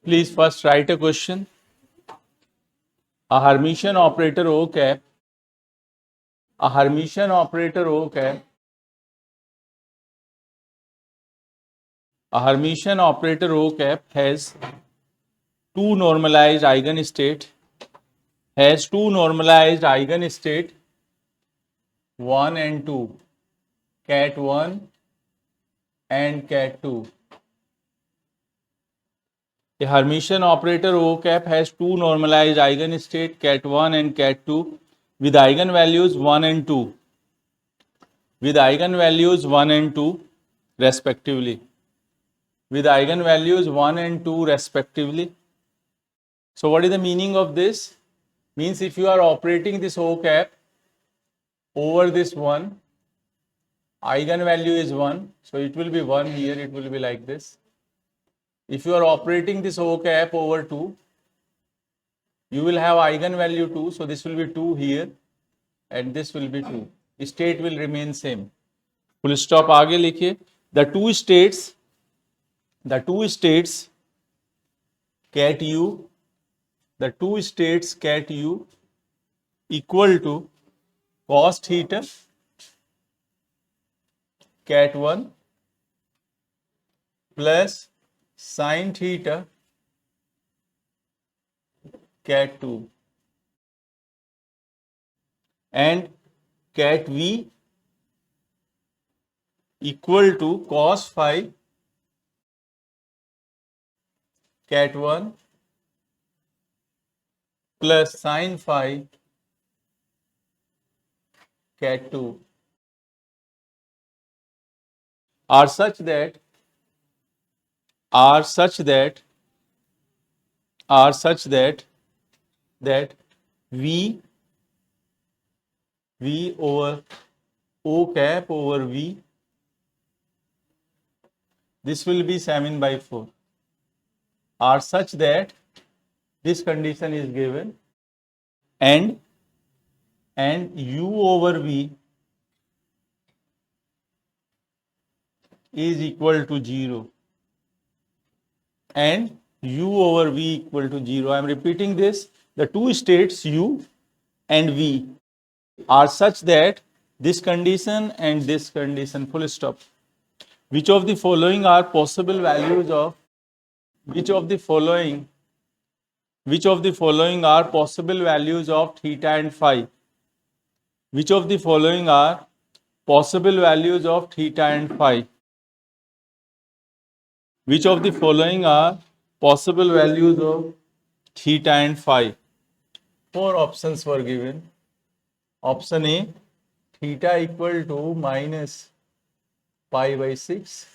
Please first write a question. A Hermitian operator O cap. A Hermitian operator O cap. A Hermitian operator O cap has two normalized eigenstate. Has two normalized eigenstate 1 and 2. Cat 1 and cat 2. A Hermitian operator O cap has two normalized eigenstate cat 1 and cat 2 with eigenvalues 1 and 2. With eigenvalues 1 and 2 respectively. With eigenvalues 1 and 2 respectively. So what is the meaning of this? Means if you are operating this O cap over this 1, eigenvalue is 1, so it will be 1 here, it will be like this. If you are operating this O cap over 2, you will have eigenvalue 2, so this will be 2 here and this will be 2. State will remain same. Full stop. आगे लिखिए. The two states cat u, the two states cat u equal to cos theta cat 1 plus sin theta cat 2 and cat v equal to cos phi cat 1 plus sin phi cat 2 are such that v over O cap over v, this will be 7/4, are such that this condition is given and u over v is equal to 0 and u over v equal to 0. I am repeating this. The two states u and v are such that this condition and this condition, full stop. Which of the following are possible values of theta and phi? Which of the following are possible values of theta and phi? Which of the following are possible values of theta and phi? Four options were given. Option A, theta equal to minus pi by 6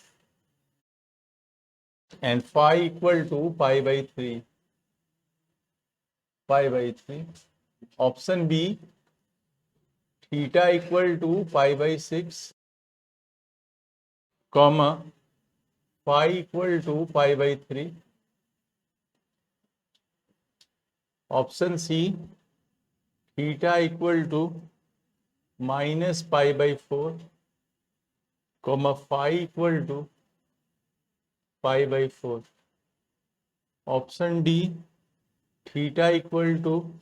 and phi equal to pi by 3. Option B, theta equal to pi by 6, comma, phi equal to pi by 3. Option C, theta equal to minus pi by 4, comma, phi equal to pi by 4. Option D, theta equal to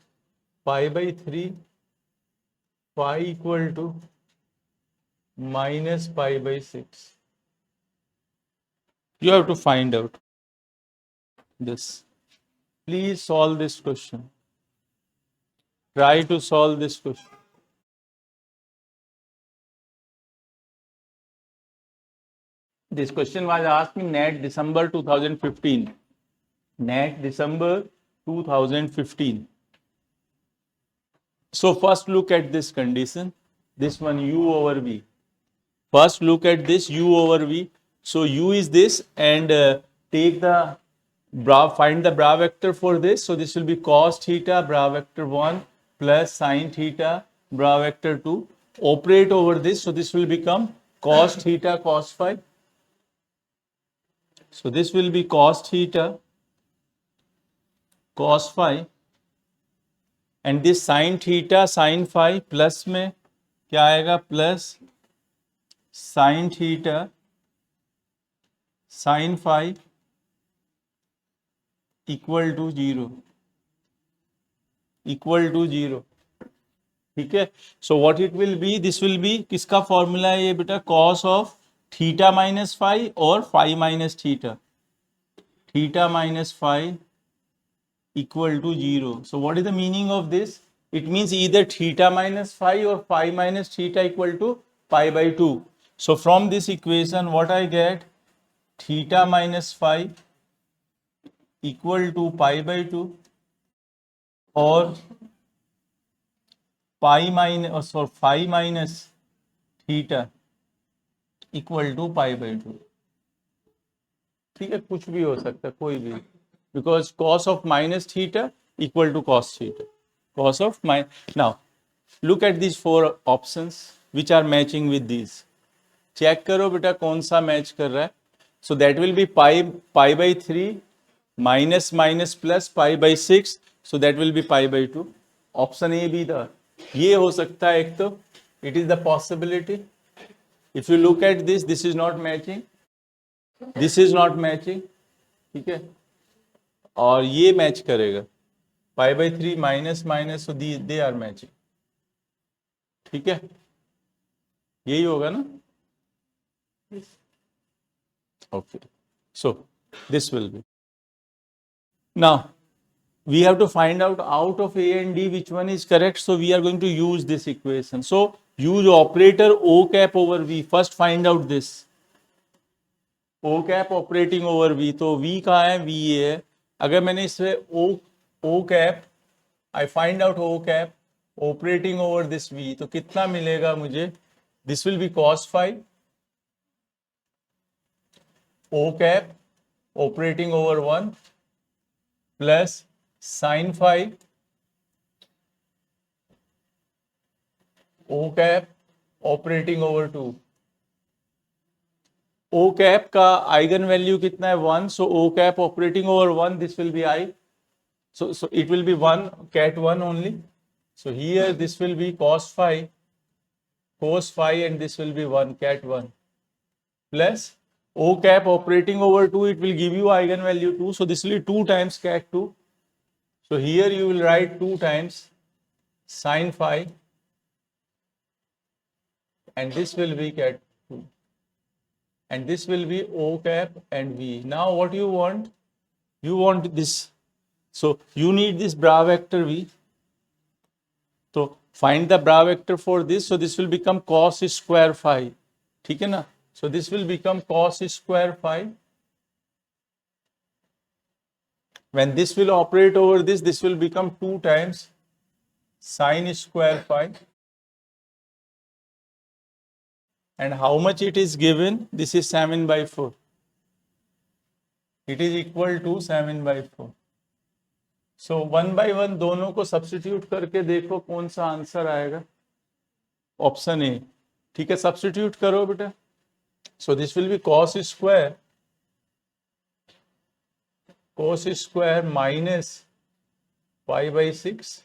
pi by 3, phi equal to minus pi by 6. You have to find out this. Please solve this question. Try to solve this question. This question was asked in NET December 2015. NET December 2015. So first look at this condition. This one u over v. First look at this u over v. So u is this and take the find the bra vector for this. So this will be cos theta bra vector 1 plus sin theta bra vector 2. Operate over this. So this will become cos theta cos phi. So this will be cos theta cos phi and this sin theta sin phi plus में क्या आएगा plus sin theta sin phi equal to zero, equal to zero, ठीक है। So what it will be, this will be, किसका formula है ये बेटा, cos of theta minus five और five minus theta, theta minus five equal to 0. So what is the meaning of this? It means either theta minus phi or phi minus theta equal to pi by 2. So from this equation what I get, theta minus phi equal to pi by 2 or pi minus or phi minus theta equal to pi by 2. ठीक है, कुछ भी हो सकता है, कोई भी, because cos of minus theta equal to cos theta, cos of now look at these four options which are matching with these. Check करो बेटा कौन सा मैच कर रहा है. So that will be pi by 3 minus minus plus pi by 6, so that will be pi by 2. Option A भी था, ये हो सकता है एक तो, it is the possibility. If you look at this, this is not matching, this is not matching, ठीक है, और ये मैच करेगा, pi by 3 minus minus, they are matching, ठीक है, यही होगा ना. Okay, so this will be, now we have to find out of A and D which one is correct, so we are going to use this equation. So use operator O cap over V. First find out this O cap operating over V. तो V कहाँ है, V ये है. अगर मैंने इसमें O cap, I find out O cap operating over this V, तो कितना मिलेगा मुझे, this will be cos phi, O cap operating over 1 plus sin phi, O cap operating over 2. O cap का आइगन वैल्यू कितना है, 1, so O cap operating over 1, this will be I, so it will be 1 cat 1 only, so here this will be cos phi, and this will be 1 cat 1 plus O cap operating over 2, it will give you eigen value 2, so this will be 2 times cat 2, so here you will write 2 times sin phi, and this will be cat 2, and this will be O cap and V. Now what you want, you want this, so you need this bra vector V, so find the bra vector for this, so this will become cos square phi, ठीक है ना, so this will become cos square phi, when this will operate over this will become 2 times sin square phi, and how much it is given, this is 7 by 4, it is equal to 7 by 4. So 1 by 1 दोनों को substitute करके देखो कौन सा answer आएगा, option A, ठीक है, substitute करो बेटा, सो this will B cos square minus pi by 6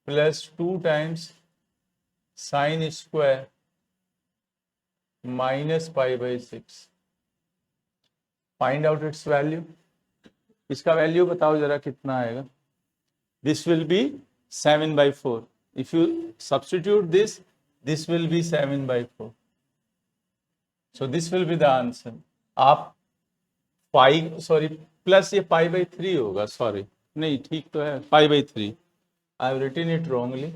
plus 2 times sine square minus pi by 6. Find out it's value, इसका वैल्यू बताओ जरा कितना आएगा, this will B 7 by 4, if you substitute this will B 7 by 4, so this will be the answer. आप पाई, sorry plus ये पाई by 3 होगा, sorry नहीं ठीक तो है, pi by 3, I have written it wrongly,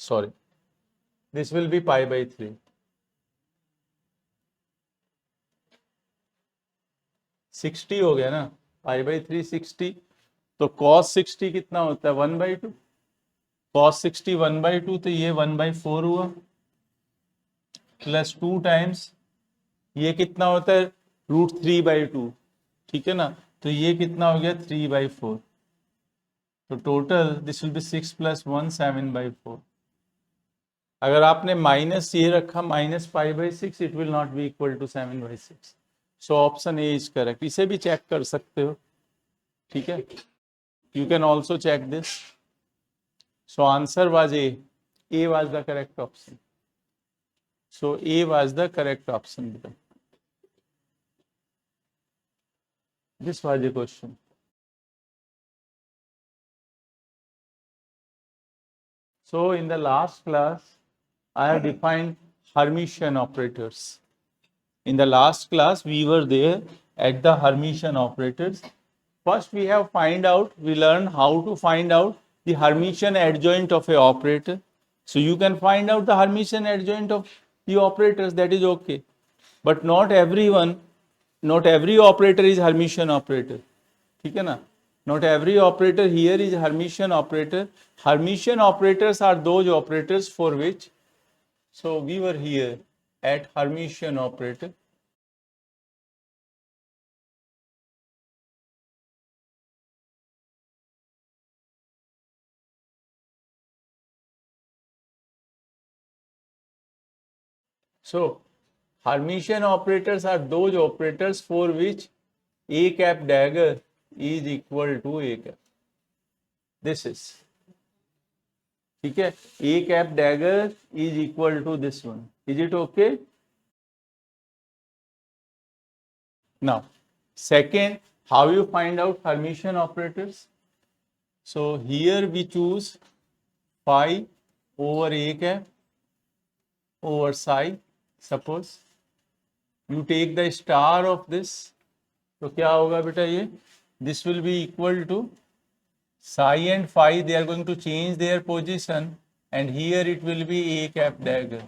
sorry, this will be pi by 3, 60 हो गया ना, पाई बाई 3 60, तो cos 60 कितना होता है, 1 by 2, cos 60 1 by 2, तो ये 1 by 4 हुआ, प्लस 2 टाइम्स ये कितना होता है, रूट 3 by 2, ठीक है ना, तो ये कितना हो गया 3 by 4, तो total this will B 6 plus 1 7 by 4. अगर आपने माइनस ये रखा minus pi by 6, it will not be equal to 7 by 6, so option A is correct. इसे भी चेक कर सकते हो, ठीक है, you can also check this, so answer was A was the correct option, so A was the correct option. This was the question. So in the last class, I have defined Hermitian operators. In the last class, we were there at the Hermitian operators. First, we learned how to find out the Hermitian adjoint of a operator. So you can find out the Hermitian adjoint of the operators, that is okay. But not every operator is Hermitian operator. ठीक है ना? Not every operator here is Hermitian operator. Hermitian operators are those operators for which, so we were here at Hermitian operator. So Hermitian operators are those operators for which A cap dagger is equal to A cap. This is, ठीक है, A cap dagger is equal to this one. Is it okay? Now, second, how you find out Hermitian operators? So here we choose phi over A cap over psi. Suppose you take the star of this, तो क्या होगा बेटा ये? This will be equal to psi and phi, they are going to change their position, and here it will be A cap dagger,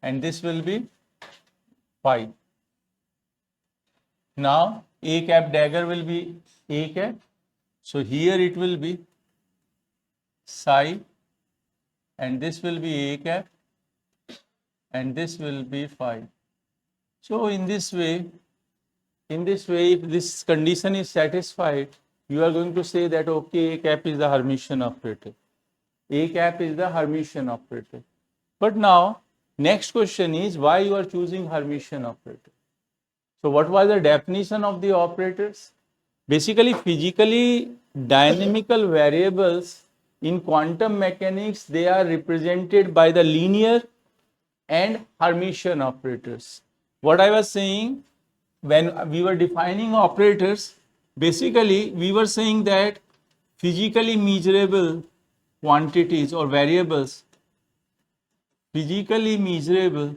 and this will be phi. Now A cap dagger will be A cap, so here it will be psi, and this will be A cap, and this will be phi. So in this way, if this condition is satisfied, you are going to say that okay, A cap is the Hermitian operator. A cap is the Hermitian operator. But now, next question is why you are choosing Hermitian operator. So what was the definition of the operators? Basically, physically dynamical variables in quantum mechanics, they are represented by the linear and Hermitian operators. What I was saying, when we were defining operators, basically we were saying that physically measurable quantities or variables, physically measurable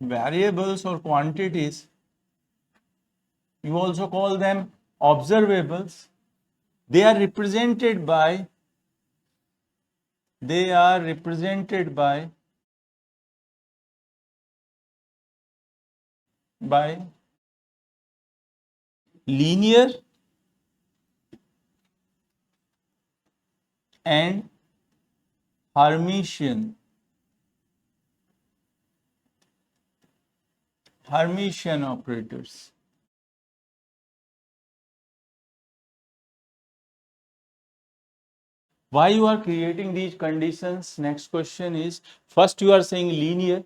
variables or quantities, you also call them observables. They are represented by linear and Hermitian operators. Why you are creating these conditions? Next question is, first you are saying linear.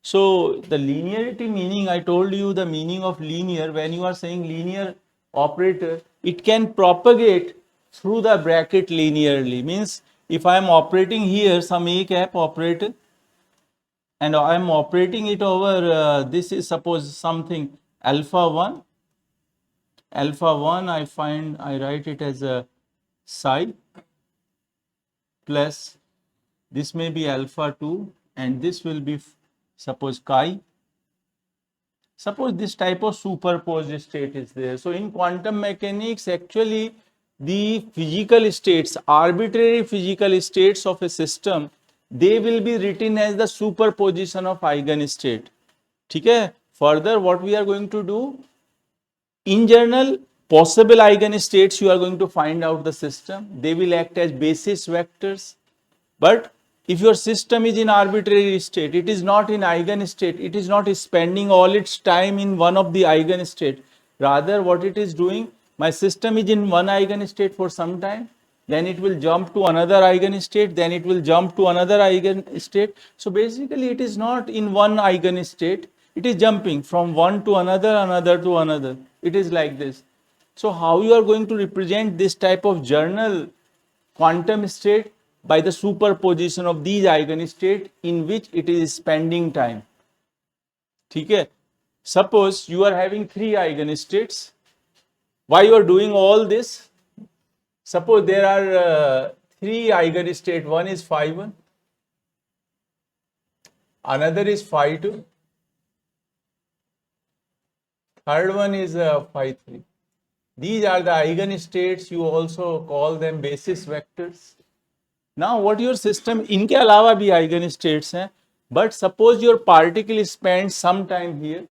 So the linearity meaning, I told you the meaning of linear. When you are saying linear operator, it can propagate through the bracket linearly. Means if I am operating here some A cap operator, and I am operating it over, this is suppose something alpha 1, I write it as a psi, plus this may be alpha 2, and this will be suppose chi. Suppose this type of superposed state is there. So in quantum mechanics, actually the physical states, arbitrary physical states of a system, they will be written as the superposition of eigenstate. ठीक है? Further, what we are going to do, in general, possible eigenstates you are going to find out the system. They will act as basis vectors. But if your system is in arbitrary state, it is not in eigenstate, it is not spending all its time in one of the eigenstate. Rather, what it is doing, my system is in one eigenstate for some time, then it will jump to another eigenstate, then it will jump to another eigenstate. So basically, it is not in one eigenstate, it is jumping from one to another, another to another. It is like this. So how you are going to represent this type of journal quantum state? by the superposition of these eigenstate in which it is spending time. ठीक है, suppose you are having 3 eigenstates. Why you are doing all this? Suppose there are 3 eigenstate. One is phi 1, another is phi 2, third one is phi 3. These are the eigenstates. You also call them basis vectors. Now what your system, इनके अलावा भी eigenstates हैं, but suppose your particle spends some time here,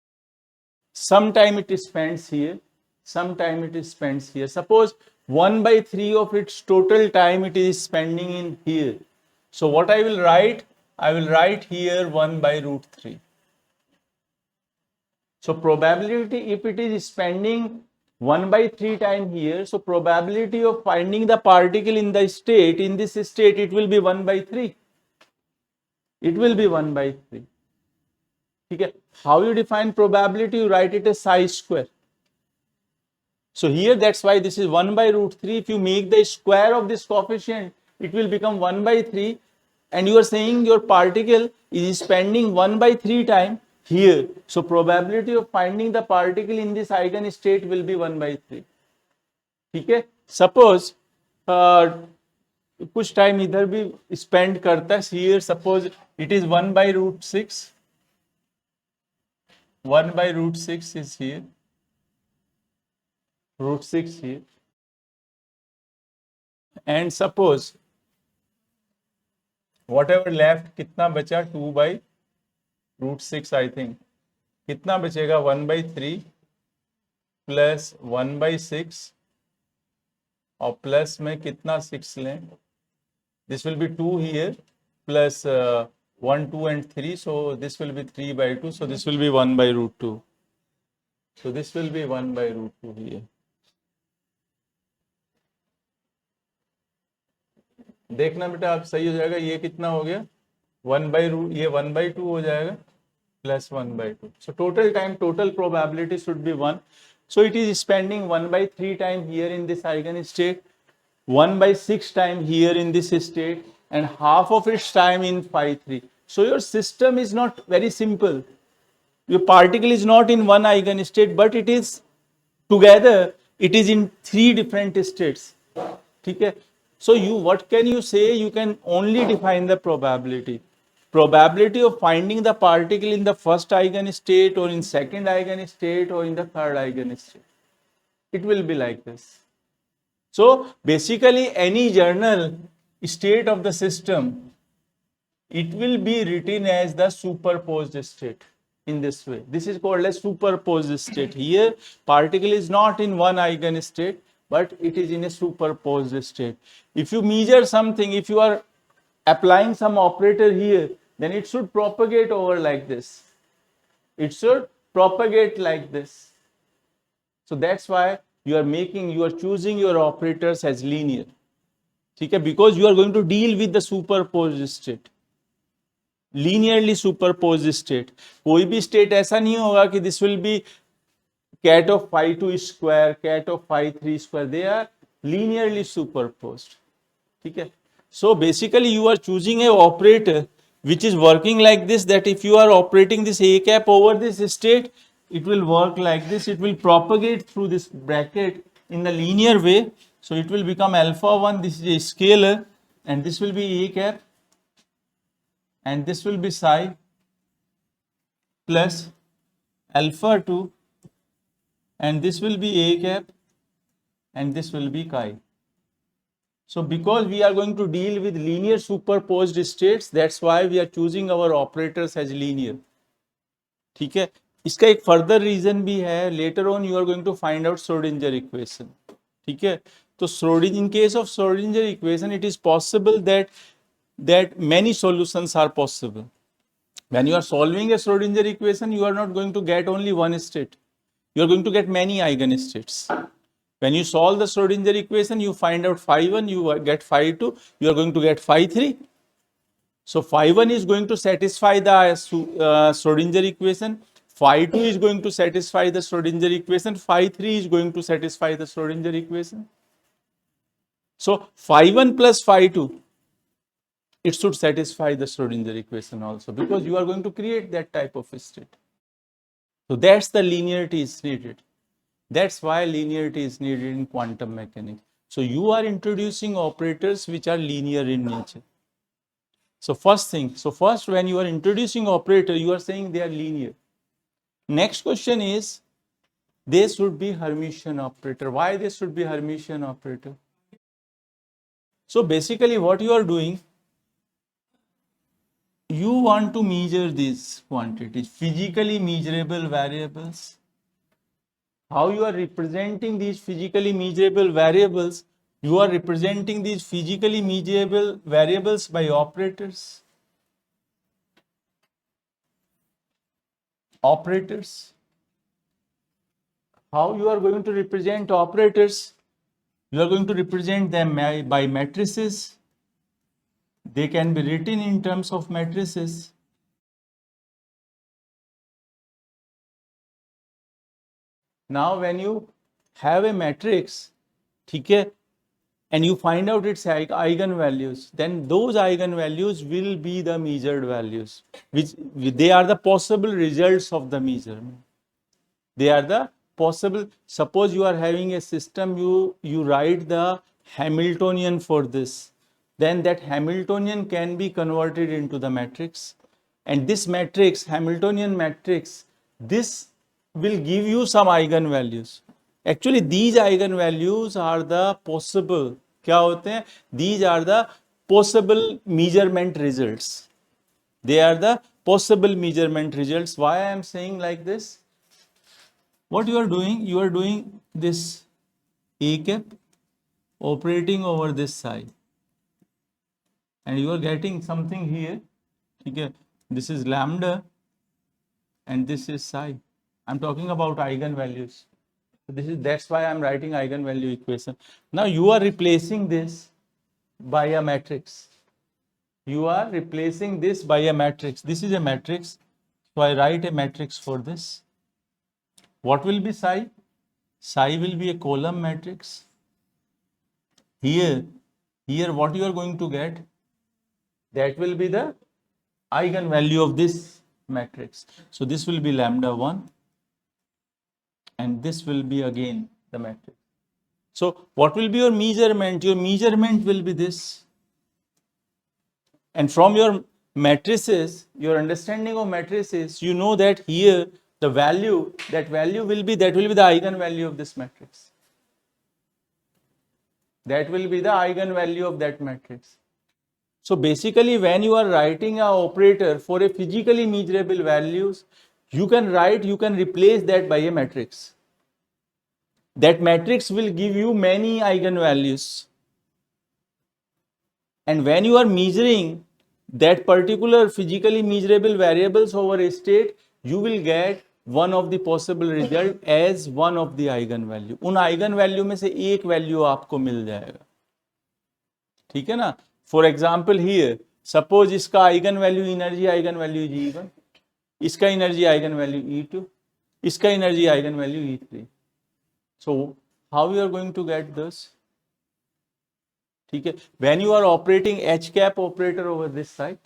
sometime it spends here, sometime it spends here. Suppose 1/3 of its total time it is spending in here. So what I will write? I will write here 1/√3. So probability, if it is spending 1/3 time here, so probability of finding the particle in the state, in this state, it will be 1/3. It will be 1/3. Okay. How you define probability? You write it as psi square. So here, that's why this is 1/√3. If you make the square of this coefficient, it will become 1/3, and you are saying your particle is spending 1/3 time here. So probability of finding the particle in this eigenstate will be 1/3. ठीक है, suppose कुछ time इधर भी spend करता है. here suppose it is 1/√6. 1/√6 is here, √6 here, and suppose whatever left, कितना बचा? 2/√6 I think. कितना बचेगा? 1/3 प्लस 1/6 और प्लस में कितना 6 लें? This will be 2 here plus 1, 2 and 3. So this will be 3/2. So this will be 1/√2. So this will be 1/√2 here. देखना बेटा, आप सही हो जाएगा. ये कितना हो गया? 1/√, ये 1/2 हो जाएगा plus 1/2. So total time, total probability should be 1. So it is spending 1/3 time here in this eigenstate, 1/6 time here in this state, and half of its time in phi 3. So your system is not very simple. Your particle is not in one eigenstate, but it is together, it is in 3 different states. Okay? So what can you say? You can only define the probability. Probability of finding the particle in the first eigenstate or in second eigenstate or in the third eigenstate. It will be like this. So basically any general state of the system, it will be written as the superposed state in this way. This is called as superposed state. Here particle is not in one eigenstate, but it is in a superposed state. If you measure something, if you are applying some operator here, then it should propagate over like this. It should propagate like this. So that's why you are choosing your operators as linear. Okay? Because you are going to deal with the superposed state. Linearly superposed state. कोई भी state ऐसा नहीं होगा कि this will be cat of phi 2 square, cat of phi 3 square. They are linearly superposed. Okay? So basically you are choosing a operator which is working like this, that if you are operating this a cap over this state, it will work like this. It will propagate through this bracket in the linear way. So it will become alpha 1. This is a scalar, and this will be a cap, and this will be psi plus alpha 2, and this will be a cap, and this will be chi. So because we are going to deal with linear superposed states, that's why we are choosing our operators as linear. ठीक है, इसका एक further reason भी है. Later on you are going to find out Schrodinger equation. ठीक है, तो in case of Schrodinger equation, it is possible that many solutions are possible. When you are solving a Schrodinger equation, you are not going to get only one state. You are going to get many eigenstates. When you solve the Schrodinger equation, you find out phi 1, you get phi 2, you are going to get phi 3. So phi 1 is going to satisfy the Schrodinger equation, phi 2 is going to satisfy the Schrodinger equation, phi 3 is going to satisfy the Schrodinger equation. So phi 1 plus phi 2, it should satisfy the Schrodinger equation also, because you are going to create that type of state. So that's the linearity is needed. That's why linearity is needed in quantum mechanics. So you are introducing operators which are linear in nature. So first when you are introducing operator, you are saying they are linear. Next question is, they should be Hermitian operator. Why they should be Hermitian operator? So basically what you are doing, you want to measure these quantities, physically measurable variables. How you are representing these physically measurable variables? You are representing these physically measurable variables by operators. Operators. How you are going to represent operators? You are going to represent them by matrices. They can be written in terms of matrices. Now when you have a matrix, okay, and you find out its eigenvalues, then those eigenvalues will be the measured values, which they are the possible results of the measurement. They are the possible. Suppose you are having a system, you write the Hamiltonian for this, then that Hamiltonian can be converted into the matrix, and this matrix, Hamiltonian matrix, this will give you some eigenvalues. Actually these eigenvalues are the possible, क्या होते हैं, these are the possible measurement results. They are the possible measurement results. Why I am saying like this? What you are doing? You are doing this A cap operating over this side, and you are getting something here. Okay, this is lambda and this is psi. I'm talking about eigenvalues. So that's why I'm writing eigenvalue equation. Now you are replacing this by a matrix. You are replacing this by a matrix. This is a matrix. So I write a matrix for this. What will be psi? Psi will be a column matrix. Here what you are going to get, that will be the eigenvalue of this matrix. So this will be lambda 1 and this will be again the matrix. So what will be your measurement? Your measurement will be this. And from your matrices, your understanding of matrices, you know that here the value, that will be the eigenvalue of this matrix. That will be the eigenvalue of that matrix. So basically when you are writing an operator for a physically measurable values, you can replace that by a matrix. That matrix will give you many eigenvalues. And when you are measuring that particular physically measurable variables over a state, you will get one of the possible result as one of the eigenvalue. उन eigenvalue में से एक value आपको मिल जाएगा. ठीक है ना? For example here, suppose इसका eigenvalue energy eigenvalue E1, इसका energy eigenvalue E2, इसका energy eigenvalue E3. So how you are going to get this? ठीक है? When you are operating H cap operator over this side,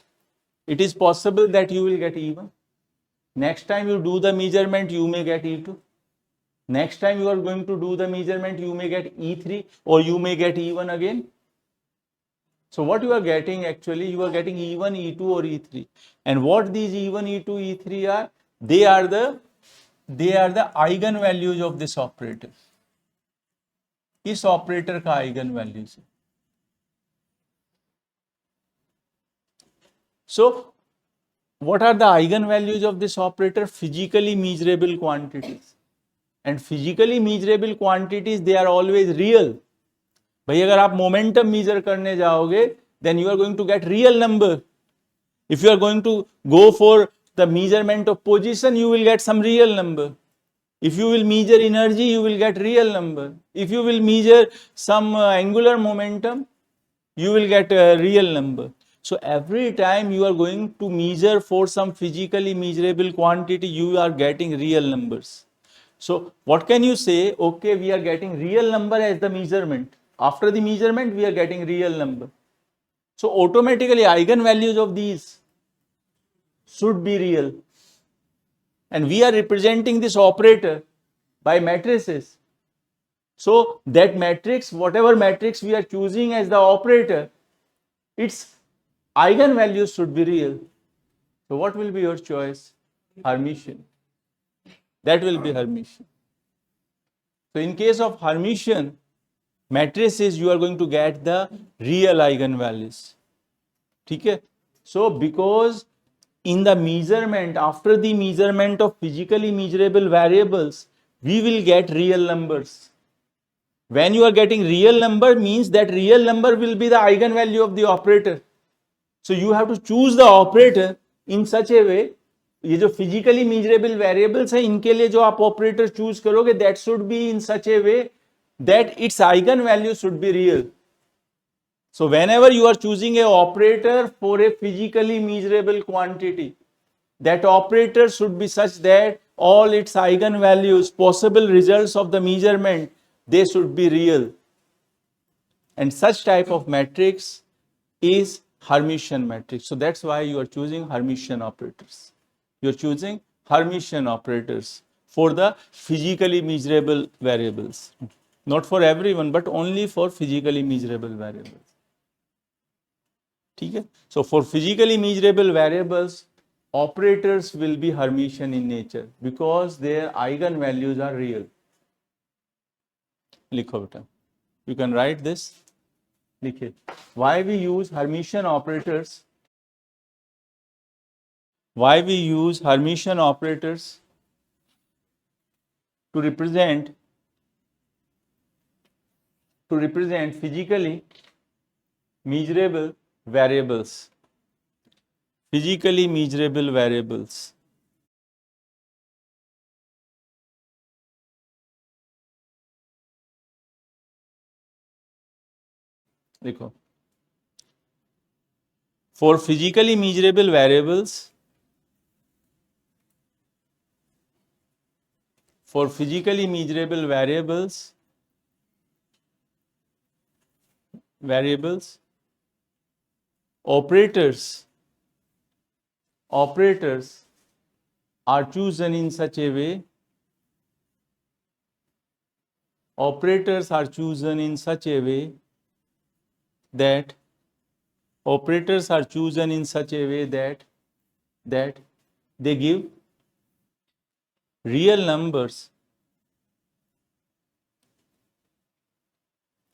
it is possible that you will get E1. Next time you do the measurement, you may get E2. Next time you are going to do the measurement, you may get E3 or you may get E1 again. So what you are getting, actually you are getting E1, E2 or E3. And what these E1, E2, E3 are? They are the eigenvalues of this operator. इस operator का eigenvalues. So what are the eigenvalues of this operator? Physically measurable quantities. And physically measurable quantities, they are always real. भाई अगर आप momentum measure करने जाओगे, then you are going to get real number. If you are going to go for the measurement of position, you will get some real number. If you will measure energy, you will get real number. If you will measure some angular momentum, you will get a real number. So every time you are going to measure for some physically measurable quantity, you are getting real numbers. So what can you say? Okay, we are getting real number as the measurement. After the measurement, we are getting real number. So automatically eigenvalues of these should be real. And we are representing this operator by matrices. So that matrix, whatever matrix we are choosing as the operator, its eigenvalues should be real. So what will be your choice? Hermitian. That will be Hermitian. So in case of Hermitian matrices, you are going to get the real eigenvalues. Okay? So because in the measurement, after the measurement of physically measurable variables, we will get real numbers. When you are getting real number, means that real number will be the eigenvalue of the operator. So you have to choose the operator in such a way, ये जो physically measurable variables है इनके लिए जो आप operator choose करोगे, that should be in such a way that its eigenvalue should be real. So whenever you are choosing a operator for a physically measurable quantity, that operator should be such that all its eigenvalues, possible results of the measurement, they should be real. And such type of matrix is Hermitian matrix. So that's why you are choosing Hermitian operators. You are choosing Hermitian operators for the physically measurable variables. Not for everyone, but only for physically measurable variables. Okay? So for physically measurable variables, operators will be Hermitian in nature because their eigenvalues are real. लिखो बेटा. You can write this. लिखिए. Why we use Hermitian operators? Why we use Hermitian operators to represent physically measurable variables. Physically measurable variables. देखो. For physically measurable variables, operators are chosen in such a way, that they give real numbers.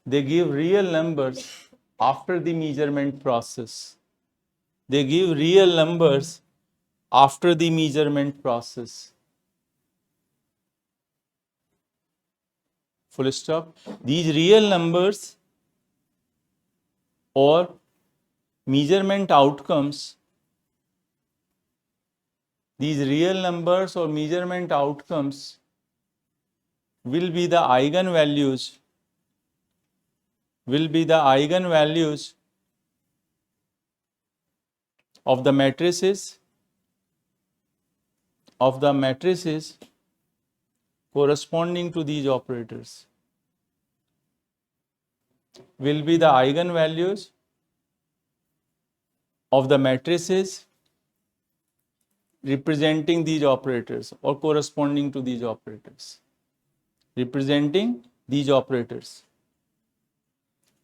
They give real numbers after the measurement process. They give real numbers after the measurement process. Full stop. These real numbers or measurement outcomes, will be the eigenvalues of the matrices corresponding to these operators. Will be the eigenvalues of the matrices representing these operators or corresponding to these operators. Representing these operators.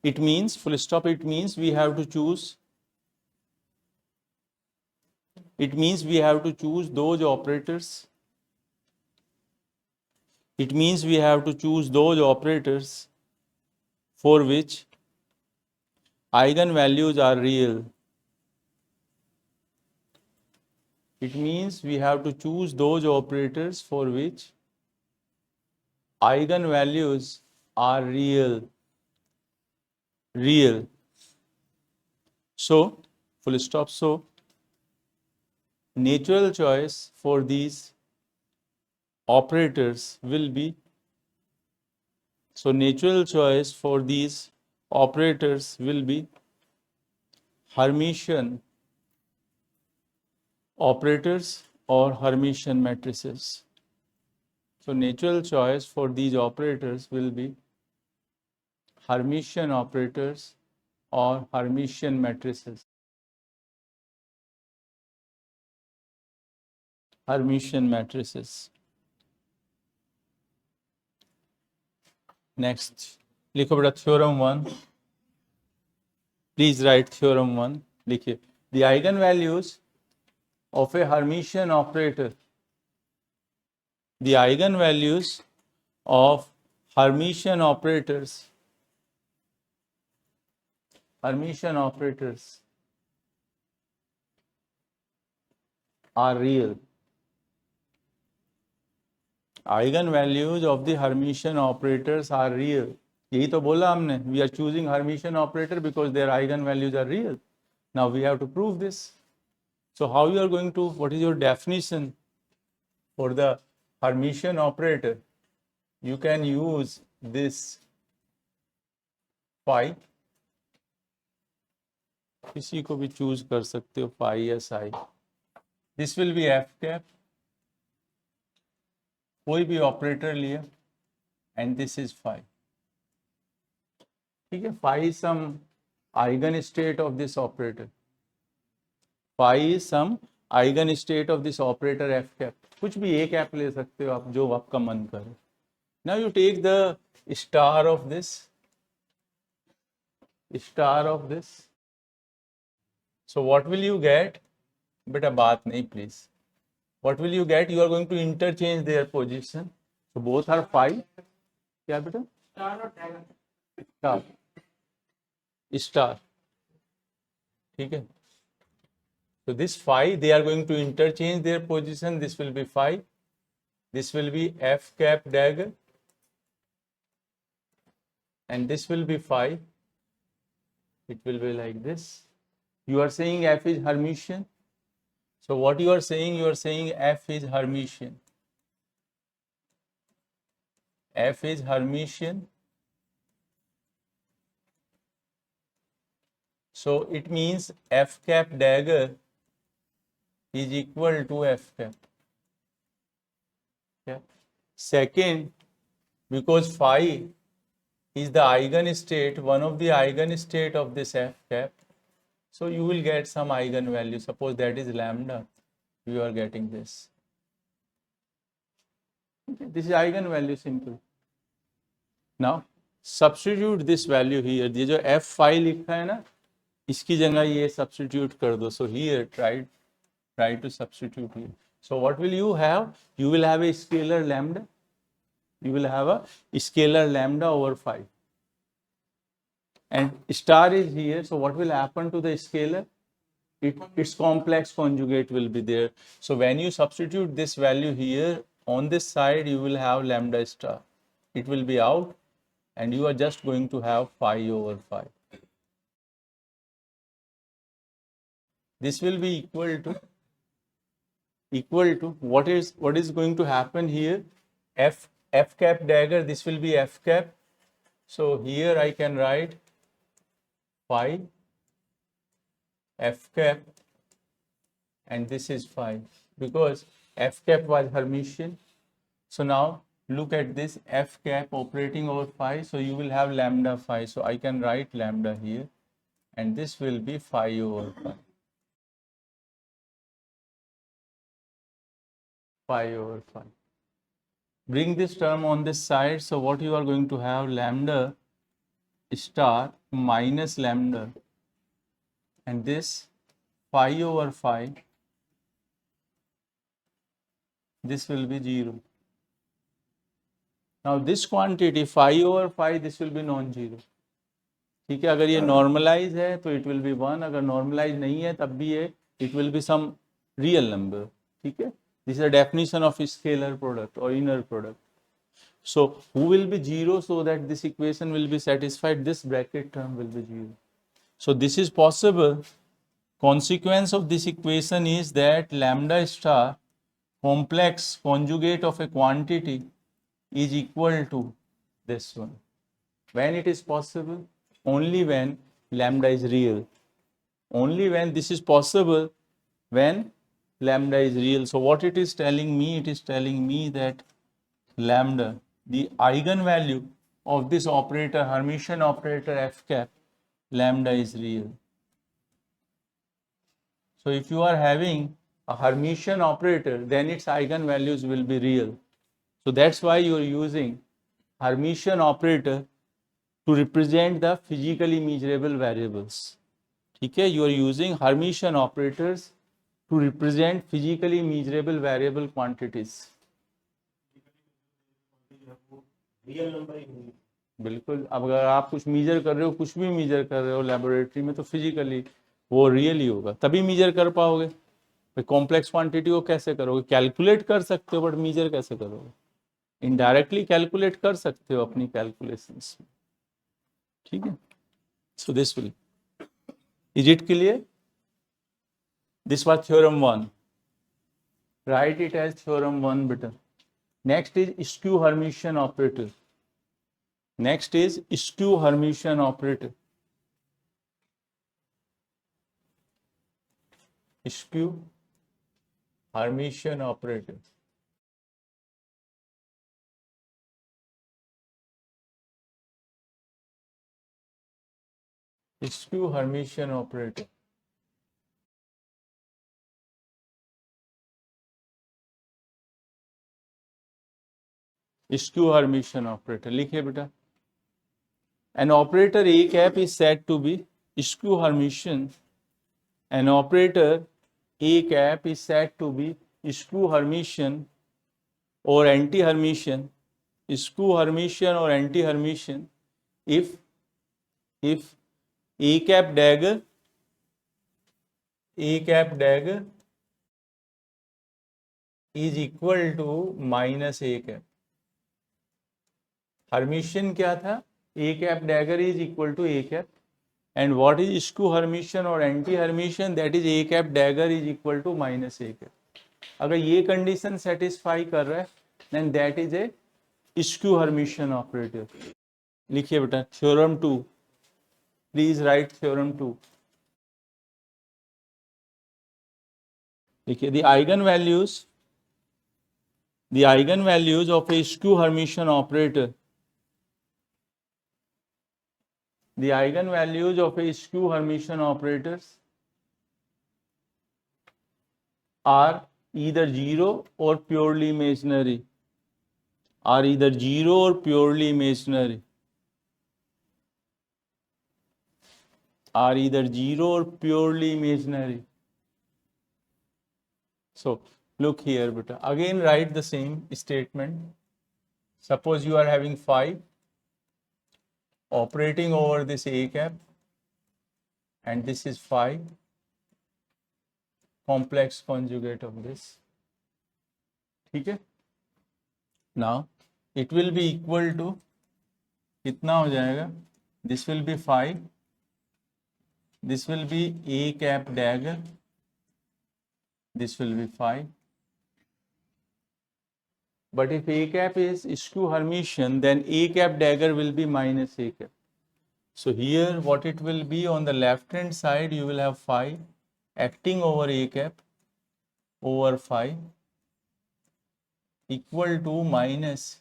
It means, full stop, it means we have to choose those operators. It means we have to choose those operators for which eigenvalues are real. It means we have to choose those operators for which eigenvalues are real. So, full stop. So, natural choice for these operators will be, Hermitian operators or Hermitian matrices. So natural choice for these operators will be Hermitian operators or Hermitian matrices. Hermitian matrices. Next, लिखो बेटा theorem 1. Please write theorem 1. लिखिए. The eigenvalues of a Hermitian operator. The eigenvalues of Hermitian operators. Hermitian operators are real. Eigenvalues of the Hermitian operators are real. यही तो बोला हमने. We are choosing Hermitian operator because their eigenvalues are real. Now we have to prove this. So how you are going to, what is your definition for the Hermitian operator? You can use this phi. किसी को भी choose कर सकते हो phi या psi. This will be f cap. कोई भी operator लिया and this is phi. ठीक है. Phi is some eigenstate of this operator. Phi is some eigenstate of this operator f cap. कुछ भी एक cap ले सकते हो आप, जो आपका मन करे. Now you take the star of this. So what will you get? Beta baat nahi, please. What will you get? You are going to interchange their position. So both are phi. क्या बेटा? Star. ठीक है. So this phi, they are going to interchange their position. This will be phi. This will be f cap dagger. And this will be phi. It will be like this. You are saying f is Hermitian. So what you are saying f is Hermitian. F is Hermitian. So it means f cap dagger is equal to f cap. Yeah. Second, because phi is the eigenstate, one of the eigenstate of this f cap, so you will get some eigenvalue. Suppose that is lambda, you are getting this. Okay. This is eigenvalue, simple. Now substitute this value here. ये जो f phi लिखा है ना, इसकी जगह ये substitute कर दो. So here try to substitute here. So what will you have? You will have a scalar lambda. You will have a scalar lambda over phi. And star is here. So what will happen to the scalar? Its complex conjugate will be there. So when you substitute this value here, on this side you will have lambda star. It will be out and you are just going to have phi over phi. This will be equal to what is going to happen here? F cap dagger, this will be f cap. So here I can write phi f cap and this is phi because f cap was Hermitian. So now look at this f cap operating over phi. So you will have lambda phi. So I can write lambda here and this will be phi over phi. Phi over phi. Bring this term on this side. So what you are going to have? Lambda star minus lambda and this phi over phi, this will be 0. Now this quantity phi over phi, this will be non-zero. ठीक है. अगर ये normalize है तो it will be 1. अगर normalize नहीं है तब भी ये it will be some real number. ठीक है. This is a definition of scalar product or inner product. So who will be 0 so that this equation will be satisfied? This bracket term will be 0. So this is possible. Consequence of this equation is that lambda star complex conjugate of a quantity is equal to this one. When it is possible? Only when lambda is real. Only when this is possible, when lambda is real. So what it is telling me? It is telling me that lambda, the eigenvalue of this operator, Hermitian operator f cap, lambda is real. So if you are having a Hermitian operator, then its eigenvalues will be real. So that's why you are using Hermitian operator to represent the physically measurable variables. Okay, you are using Hermitian operators to represent physically measurable variable quantities. Real number ही होंगे। बिल्कुल, अब अगर आप कुछ measure कर रहे हो, कुछ भी मीजर कर रहे हो लेबोरेटरी में, तो फिजिकली वो रियल ही होगा, तभी मीजर कर पाओगे। भाई कॉम्प्लेक्स क्वांटिटी को कैसे करोगे? कैलकुलेट कर सकते हो बट मीजर कैसे करोगे? इनडायरेक्टली कैलकुलेट कर सकते हो अपनी कैलकुलेशंस में, ठीक है। So this will, is it clear? This was theorem 1, right it as theorem 1 बेटा। Next is skew Hermitian operator. Next is skew Hermitian operator. Skew Hermitian operator. Skew Hermitian operator. Skew Hermitian operator. लिखिए बेटा। An operator A cap is said to be skew Hermitian. An operator A cap is said to be skew Hermitian or anti-Hermitian. Skew Hermitian or anti-Hermitian if A cap dagger is equal to minus A cap. Hermitian क्या था? A cap dagger is equal to A cap. And what is skew Hermitian or anti-Hermitian? That is A cap dagger is equal to minus A cap. अगर ये condition satisfy कर रहा है, then that is a skew Hermitian operator. लिखिए बेटा theorem 2, please right theorem 2. देखिए the eigenvalues of a skew Hermitian operator, the eigenvalues of a skew Hermitian operators are either 0 or purely imaginary, are either 0 or purely imaginary, are either 0 or purely imaginary. So look here beta, again write the same statement. Suppose you are having 5 operating over this A cap, and this is 5 complex conjugate of this, ठीक है। Now it will be equal to कितना हो जाएगा? This will be 5, this will be A cap dagger, this will be 5. But if A cap is skew Hermitian, then A cap dagger will be minus A cap. So here what it will be, on the left hand side you will have 5 acting over A cap over 5 equal to minus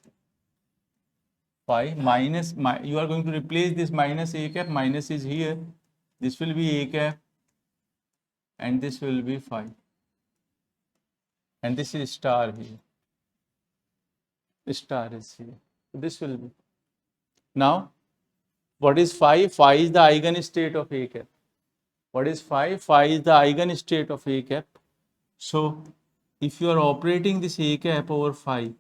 5 minus, you are going to replace this minus A cap, minus is here, this will be A cap and this will be 5, and this is star here, star is here, so this will be. Now what is phi? Phi is the eigenstate of A cap. What is phi? Phi is the eigenstate of A cap. So if you are operating this A cap over phi,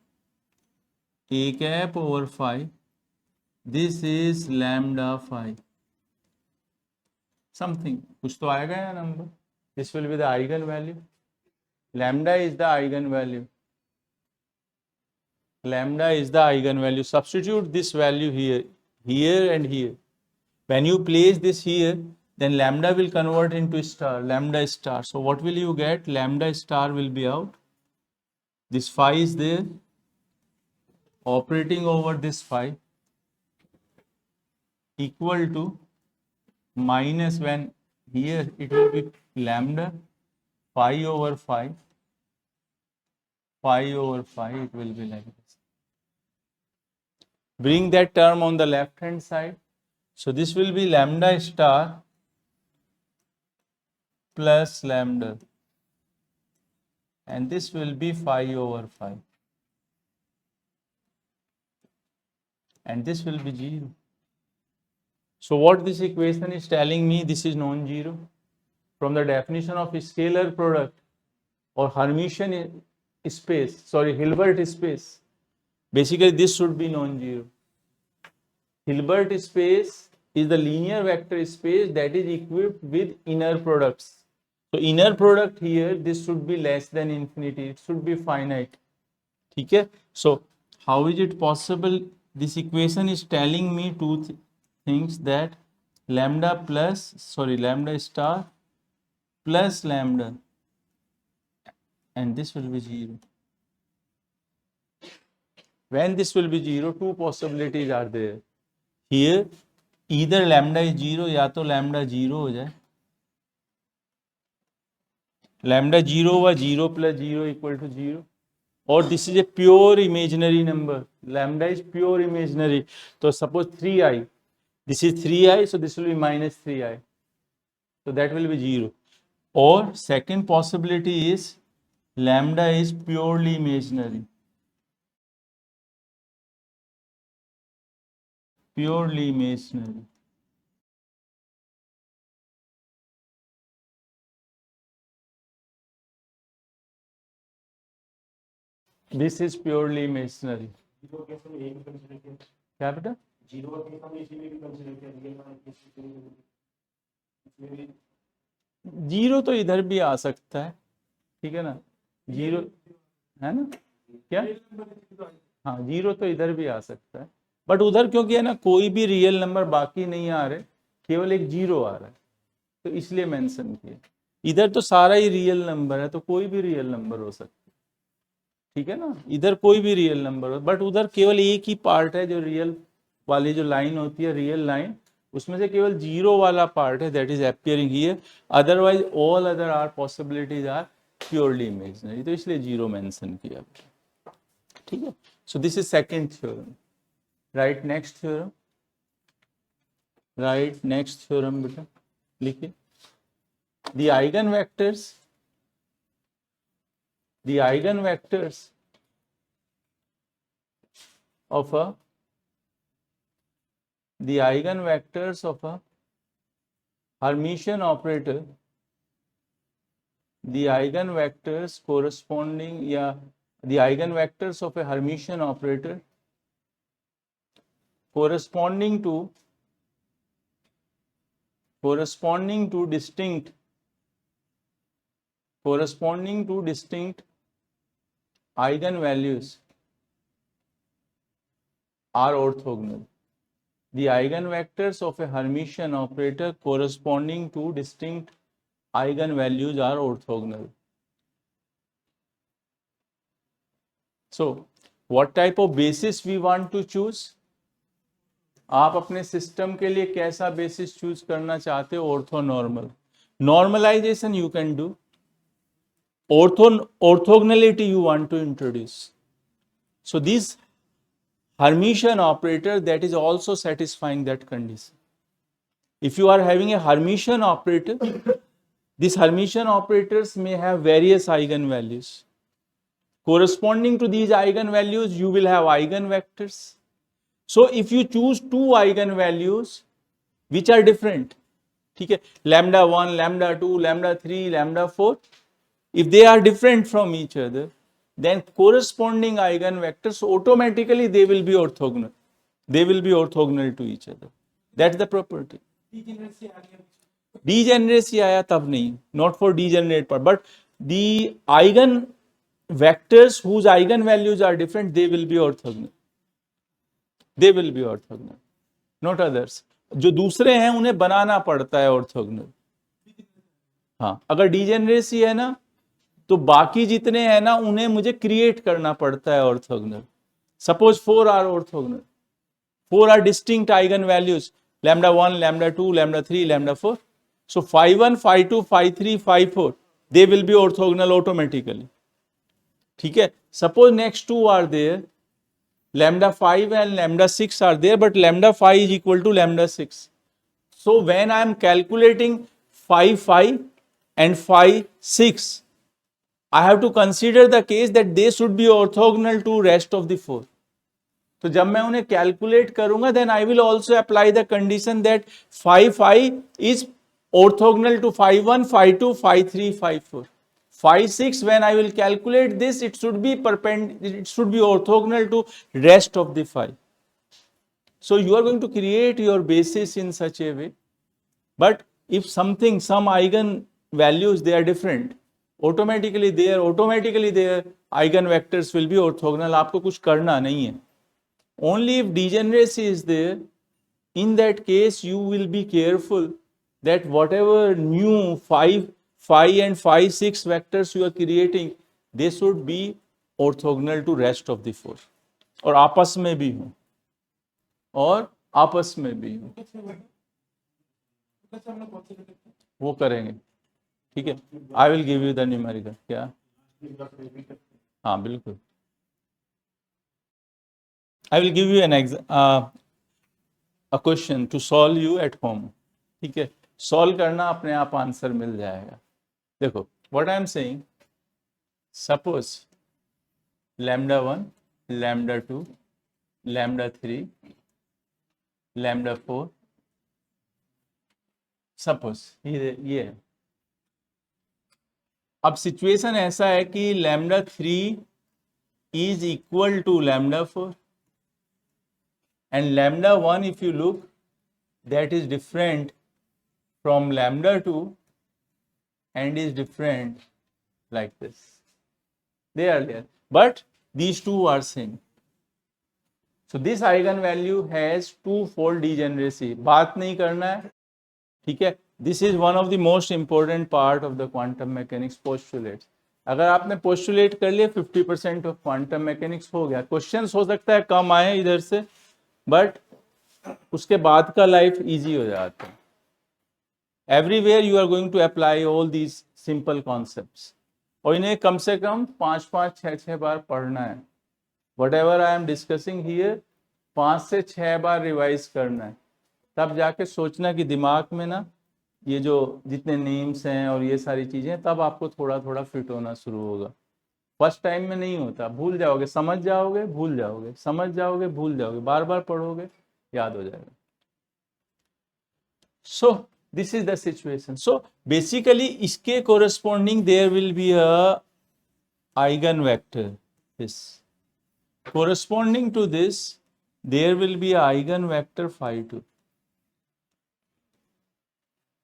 A cap over phi, this is lambda phi. Something, कुछ तो आएगा या number. This will be the eigenvalue. Lambda is the eigenvalue. Lambda is the eigenvalue. Substitute this value here, here and here. When you place this here, then lambda will convert into star, lambda star. So what will you get? Lambda star will be out. This phi is there, operating over this phi, equal to minus, when here it will be lambda phi over phi, pi over phi, it will be like this. Bring that term on the left hand side. So this will be lambda star plus lambda, and this will be 5 over 5, and this will be 0. So what this equation is telling me, this is non-zero. From the definition of scalar product or Hermitian space, sorry, Hilbert space, basically this should be non-zero. Hilbert space is the linear vector space that is equipped with inner products. So inner product here, this should be less than infinity, it should be finite. Okay? So how is it possible? This equation is telling me two things, that lambda star plus lambda, and this will be 0. When this will be 0, two possibilities are there. Here either lambda is 0 या तो lambda 0 हो जाए, lambda 0 हुआ 0 plus 0 equal to 0, or this is a pure imaginary number, lambda is pure imaginary. So suppose 3i, this is 3i, so this will be minus 3i, so that will be 0. Or second possibility is lambda is purely imaginary, purely imaginary. This is purely imaginary. Zero case में ये भी consider किया, क्या बेटा? Zero का case हमने इसी में भी कंसीडर किया, रियल वाला केस इसमें भी जीरो तो इधर भी आ सकता है, ठीक है ना, जीरो है ना, क्या? हाँ, जीरो तो इधर भी आ सकता है, बट उधर क्योंकि है ना कोई भी रियल नंबर बाकी नहीं आ रहे, केवल एक जीरो आ रहा है, तो इसलिए मेंशन किया। इधर तो सारा ही रियल नंबर है, तो कोई भी रियल नंबर हो सकता है, ठीक है ना, इधर कोई भी रियल नंबर हो, बट उधर केवल एक ही पार्ट है जो रियल वाली जो लाइन होती है, रियल लाइन, उसमें से केवल जीरो वाला पार्ट है that is appearing here, otherwise all other are possibilities are purely imaginary, तो इसलिए जीरो मेंशन किया, ठीक है। So this is second theorem. Right next theorem, right next theorem बेटा लिखिए। The eigen vectors of a Hermitian operator, the eigenvectors corresponding, the eigenvectors of a Hermitian operator corresponding to distinct eigenvalues are orthogonal. The eigenvectors of a Hermitian operator corresponding to distinct eigenvalues are orthogonal. So, what type of basis we want to choose? आप अपने system के लिए कैसा basis choose करना चाहते हो? Orthonormal. Normalisation you can do, orthogonality you want to introduce. So this Hermitian operator that is also satisfying that condition. If you are having a Hermitian operator, these Hermitian operators may have various eigenvalues. Corresponding to these eigenvalues, you will have eigenvectors. So if you choose two eigenvalues which are different, ठीक है, lambda 1, lambda 2, lambda 3, lambda 4, if they are different from each other, then corresponding eigenvectors automatically they will be orthogonal. They will be orthogonal to each other. That's the property. Degeneracy आया तब नहीं, not for degenerate part, but the eigenvectors whose eigenvalues are different, they will be orthogonal. They will be orthogonal, not others. जो दूसरे हैं उन्हें बनाना पड़ता है orthogonal. हाँ, अगर degeneracy है ना, तो बाकी जितने हैं ना उन्हें मुझे क्रिएट करना पड़ता है orthogonal. Suppose 4 are orthogonal, 4 are distinct eigen values, lambda 1, lambda 2, lambda 3, lambda 4, so 5 1, 5 2, 5 3, 5 4 they will be orthogonal automatically, ठीक है। Suppose next 2 are there, lambda 5 and lambda 6 are there, but lambda 5 is equal to lambda 6. So when I am calculating phi 5 and phi 6, I have to consider the case that they should be orthogonal to rest of the 4. तो जब मैं उन्हें calculate करूंगा then I will also apply the condition that phi 5 is orthogonal to phi 1, phi 2, phi 3, phi 4. Phi 6, when I will calculate this, it should be orthogonal to rest of the phi. So you are going to create your basis in such a way. But if some eigen values, they are different, automatically their eigenvectors will be orthogonal. आपको कुछ करना नहीं है. Only if degeneracy is there, in that case you will be careful that whatever new phi and phi 6 vectors you are creating, they should be orthogonal to rest of the 4. और आपस में भी हो. वो करेंगे, ठीक है. I will give you the numerical. क्या? हाँ बिल्कुल. I will give you an a question to solve you at home. ठीक है, सॉल्व करना, अपने आप आंसर मिल जाएगा. देखो what I am saying, suppose lambda 1, lambda 2, lambda 3, lambda 4, suppose ये है. अब सिचुएशन ऐसा है कि lambda 3 is equal to lambda 4 and lambda 1, if you look, that is different from lambda 2 and is different like this. They are there, but these two are same. So this eigenvalue has two-fold degeneracy. बात नहीं करना है, ठीक है. This is one of the most important part of the quantum mechanics postulates. अगर आपने postulate कर लिया 50% ऑफ क्वांटम मैकेनिक्स हो गया. क्वेश्चंस हो सकता है कम आए इधर से, बट उसके बाद का लाइफ इजी हो जाता है. Everywhere you are going to apply all these simple concepts, और इन्हें कम से कम 5-5, 6-6 बार पढ़ना है. What ever I am discussing here 5 से 6 बार रिवाइज करना है. तब जाके सोचना कि दिमाग में ना ये जो जितने नेम्स हैं और ये सारी चीज़ें, तब आपको थोड़ा थोड़ा फिट होना शुरू होगा. फर्स्ट टाइम में नहीं होता, भूल जाओगे, समझ जाओगे, भूल जाओगे, समझ जाओगे, भूल जाओगे, बार बार पढ़ोगे, याद हो जाएगा. So this is the situation. So basically इसके corresponding there will be a eigen vector. This corresponding to this there will be a eigen vector phi 2.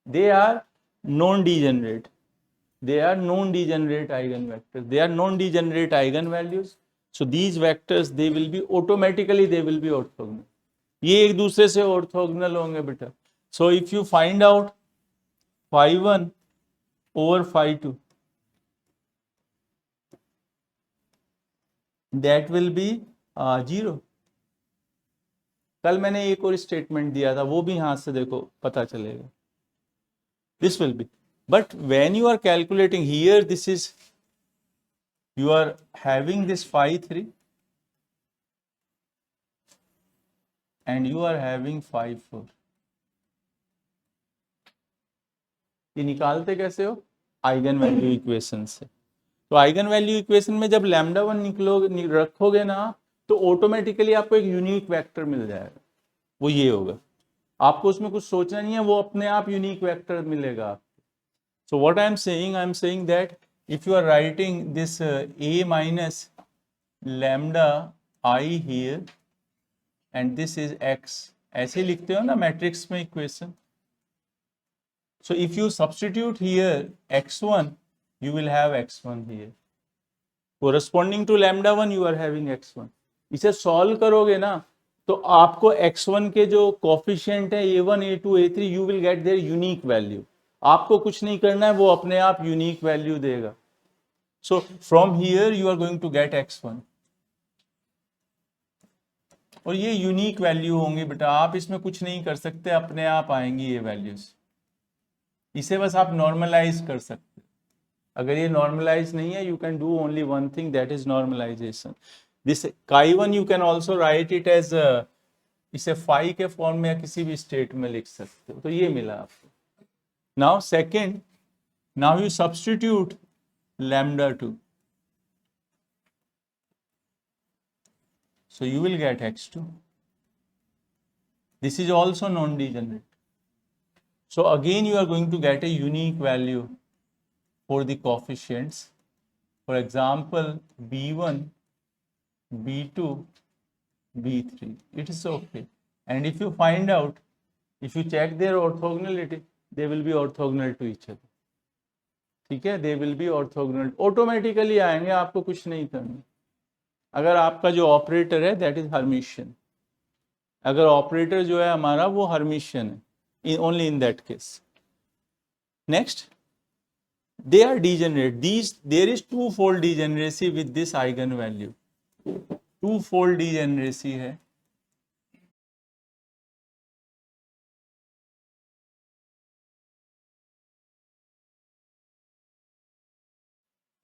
They are non-degenerate. They are non-degenerate eigenvectors. They are non-degenerate eigenvalues. So these vectors, they will be automatically, they will be orthogonal. ये एक दूसरे से orthogonal होंगे बेटा. So if you find out phi 1 over phi 2, that will be 0. कल मैंने एक और स्टेटमेंट दिया था, वो भी हाथ से देखो, पता चलेगा. This will be, but when you are calculating here, this is, you are having this phi 3 and you are having phi 4. ये निकालते कैसे हो? आइगन वैल्यू इक्वेशन से. तो आइगन वैल्यू इक्वेशन में जब लैम्डा 1 रखोगे ना, तो ऑटोमेटिकली आपको एक यूनिक वेक्टर मिल जाएगा. वो ये होगा, आपको उसमें कुछ सोचना नहीं है, वो अपने आप यूनिक वेक्टर मिलेगा. So what I am saying that if you are writing this a minus lambda I here and this is x, ऐसे लिखते हो ना मैट्रिक्स में equation. So if you substitute here x1, you will have x1 here. Corresponding to lambda 1, you are having x1. इसे solve करोगे ना, तो आपको x1 के जो कोफिशिएंट है a1, a2, a3, you will get their unique value. आपको कुछ नहीं करना है, वो अपने आप यूनिक वैल्यू देगा. So from here you are going to get x1, और ये यूनिक वैल्यू होंगी बेटा. आप इसमें कुछ नहीं कर सकते, अपने आप आएंगी ये वैल्यूज. इसे बस आप नॉर्मलाइज कर सकते. अगर ये नॉर्मलाइज नहीं है, you can do only one thing, that is normalisation. This chi1 you can also write it as इसे phi के फॉर्म में या किसी भी स्टेट में लिख सकते हो. तो ये मिला आपको. Now second, now you substitute lambda 2. So you will get x2. This is also non-degenerate. So again you are going to get a unique value for the coefficients. For example, b1, b2, b3. It is okay. And if you find out, if you check their orthogonality, they will be orthogonal to each other. ठीक है, they will be orthogonal. Automatically आएंगे, आपको कुछ नहीं करना. अगर आपका जो ऑपरेटर है दैट इज हर्मिशियन, अगर ऑपरेटर जो है हमारा वो हर्मिशियन है, only in that case. Next, they are degenerate. There is two-fold degeneracy with this eigenvalue. Two-fold degeneracy है.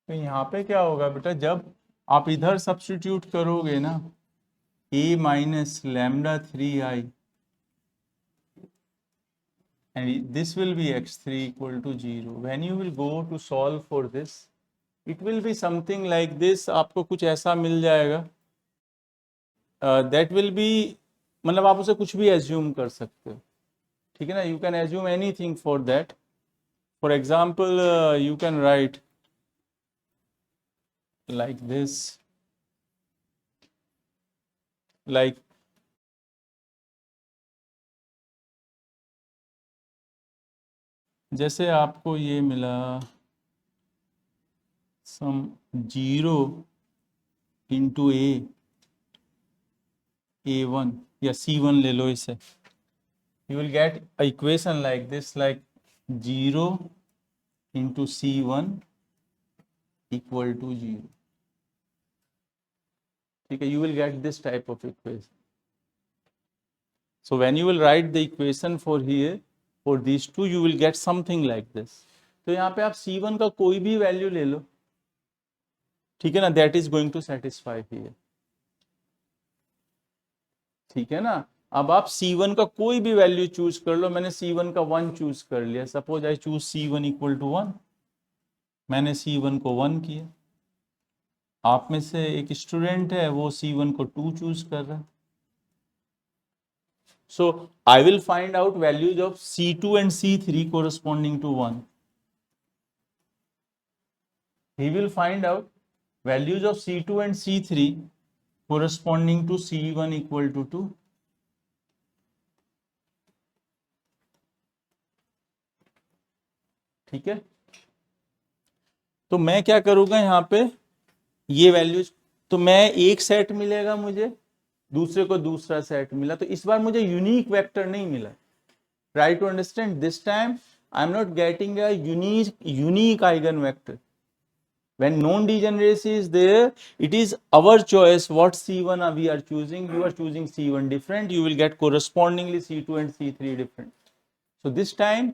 तो यहाँ पे क्या होगा बेटा, जब आप इधर सब्स्टिट्यूट करोगे ना a minus lambda 3i and this will be x3 equal to 0. When you will go to solve for this, it will be something like this. आपको कुछ ऐसा मिल जाएगा. That will be, मतलब आप उसे कुछ भी एज्यूम कर सकते हो. ठीक है ना, you can assume anything for that. For example, you can write like this, like जैसे आपको ये मिला सम 0 इंटू a1 या c1 ले लो इसे. You will get a equation like this, like 0 into c1 equal to 0. ठीक है, you will get this type of equation. So when you will write the equation for here, for these two, you will get something like this. तो यहाँ पे आप c1 का कोई भी value ले लो, ठीक है ना, that is going to satisfy here. ठीक है ना. अब आप c1 का कोई भी वैल्यू चूज कर लो. मैंने c1 का 1 चूज कर लिया. Suppose I choose c1 equal to 1. मैंने c1 को 1 किया. आप में से एक स्टूडेंट है, वो c1 को 2 चूज कर रहा है. So I will find out values of c2 and c3 corresponding to 1. He will find out values of c2 and c3 corresponding to c1 equal to 2. ठीक है. तो मैं क्या करूंगा यहाँ पे, ये वैल्यूज, तो मैं एक सेट मिलेगा मुझे, दूसरे को दूसरा सेट मिला. तो इस बार मुझे यूनिक वेक्टर नहीं मिला. Try to understand, this time I am not getting a unique eigen vector. When non-degeneracy is there, it is our choice what c1 we are choosing. You are choosing c1 different, you will get correspondingly c2 and c3 different. So this time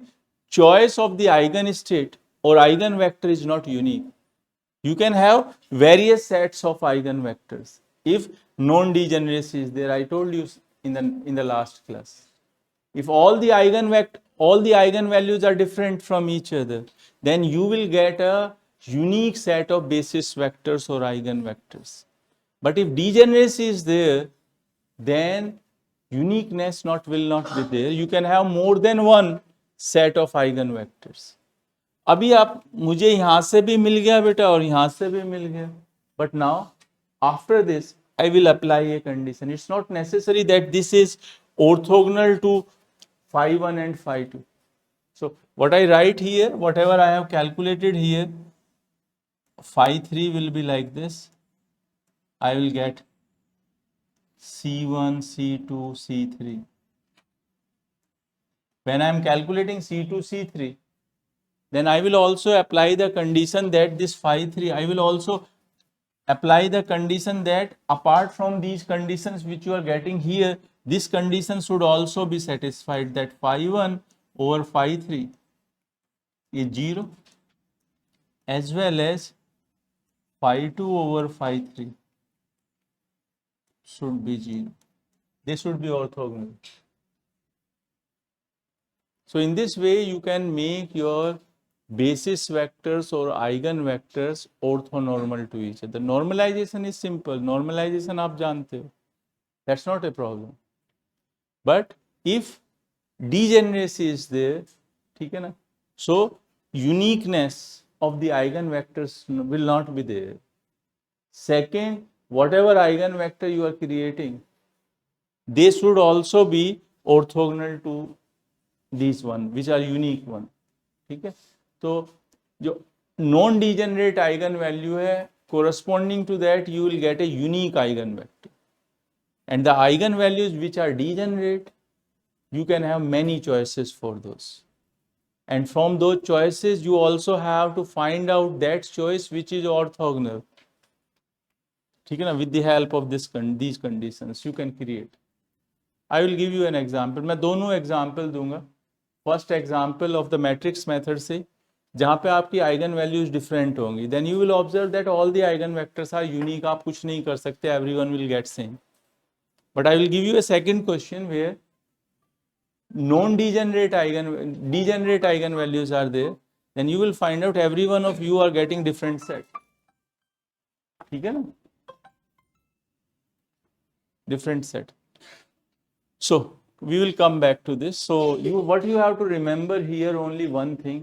choice of the eigenstate or eigenvector is not unique. You can have various sets of eigenvectors if non-degeneracy is there. I told you in the last class. If all the eigenvalues are different from each other, then you will get a unique set of basis vectors or eigenvectors. But if degeneracy is there, then uniqueness will not be there. You can have more than one set of eigenvectors. अभी आप मुझे यहाँ से भी मिल गया बेटा और यहाँ से भी मिल गया. But now after this I will apply a condition. It's not necessary that this is orthogonal to phi 1 and phi 2. So what I write here, whatever I have calculated here, phi 3 will be like this. I will get c1, c2, c3. When I am calculating c2, c3, then I will also apply the condition that this phi 3, I will also apply the condition that apart from these conditions which you are getting here, this condition should also be satisfied, that phi 1 over phi 3 is 0 as well as phi 2 over phi 3 should be 0. They should be orthogonal. So in this way you can make your basis vectors or eigenvectors orthonormal to each other. Normalization is simple. Normalization आप जानते हो. That's not a problem. But if degeneracy is there, ठीक है ना? So uniqueness of the eigenvectors will not be there. Second, whatever eigenvector you are creating, they should also be orthogonal to these one, which are unique one. ठीक है? तो जो non degenerate eigen value है, corresponding to that you will get a unique eigenvector, and the eigen values which are degenerate, you can have many choices for those, and from those choices you also have to find out that choice which is orthogonal. ठीक है ना? With the help of these conditions you can create. I will give you an example. मैं दोनों example दूंगा. First example of the matrix method से, जहाँ पे आपकी आइगन वैल्यूज डिफरेंट होंगी, then you will observe that all the eigen vectors are unique. आप कुछ नहीं कर सकते, everyone will get same. But I will give you a second question where non degenerate eigen values are there, then you will find out every one of you are getting different set. ठीक है ना? Different set. So we will come back to this. So what you have to remember here, only one thing: